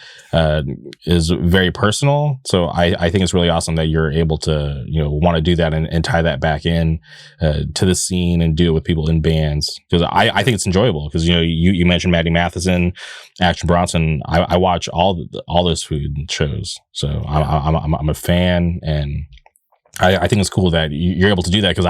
is very personal. So I think it's really awesome that you're able to, want to do that and tie that back in to the scene and do it with people in bands. Because I think it's enjoyable, because, you mentioned Maddie Matheson, Action Bronson. I watch all those food shows. So I'm a fan, and I think it's cool that you're able to do that, because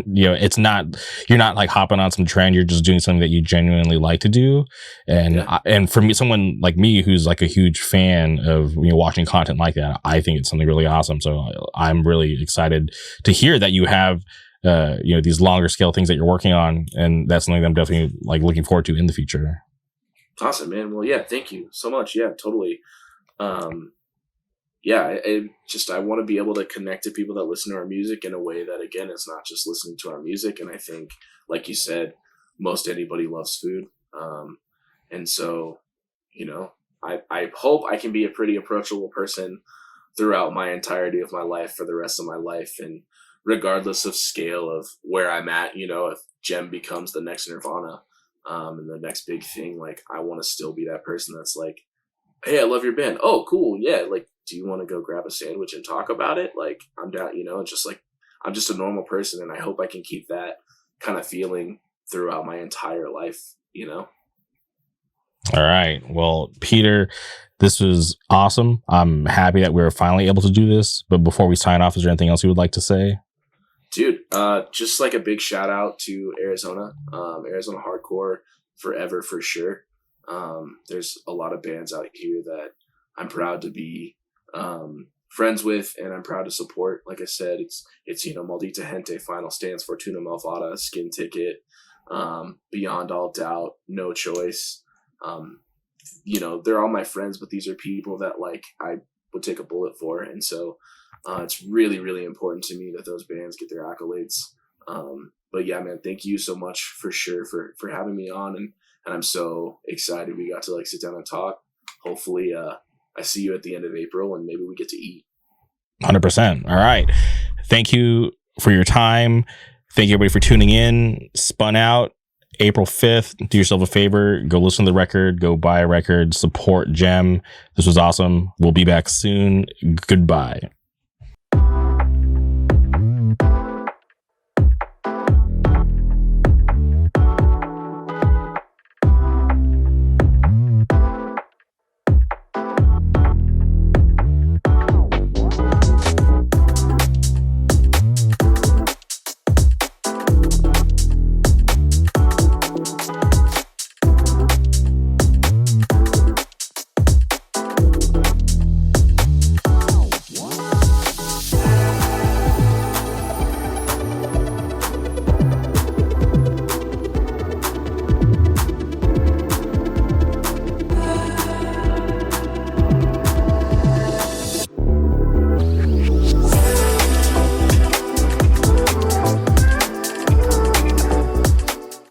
it's not, you're not like hopping on some trend. You're just doing something that you genuinely like to do. And and for me, someone like me who's like a huge fan of watching content like that, I think it's something really awesome. So I'm really excited to hear that you have these longer scale things that you're working on, and that's something that I'm definitely like looking forward to in the future. Awesome, man. Well, yeah, thank you so much. Yeah, totally. Um, yeah, I want to be able to connect to people that listen to our music in a way that, again, it's not just listening to our music. And I think, like you said, most anybody loves food. And so, you know, I hope I can be a pretty approachable person throughout my entirety of my life for the rest of my life. And regardless of scale of where I'm at, you know, if Gemm becomes the next Nirvana, and the next big thing, like I want to still be that person that's like, hey, I love your band. Oh, cool. Yeah. Like, do you want to go grab a sandwich and talk about it? Like, I'm down, you know, just like, I'm just a normal person. And I hope I can keep that kind of feeling throughout my entire life, you know? All right. Well, Peter, this was awesome. I'm happy that we were finally able to do this. But before we sign off, is there anything else you would like to say? Dude, just like a big shout out to Arizona, Arizona hardcore forever for sure. There's a lot of bands out here that I'm proud to be friends with, and I'm proud to support. Like I said, it's you know, Maldita Gente, Final Stance, Fortuna Malvada, Skin Ticket, Beyond All Doubt, No Choice. You know, they're all my friends, but these are people that like I would take a bullet for, and so it's really, really important to me that those bands get their accolades. But yeah, man, thank you so much for sure for having me on, and I'm so excited we got to like sit down and talk. Hopefully, I see you at the end of April, and maybe we get to eat. 100%. All right. Thank you for your time. Thank you everybody for tuning in. Spun Out, April 5th. Do yourself a favor. Go listen to the record. Go buy a record. Support Gemm. This was awesome. We'll be back soon. Goodbye.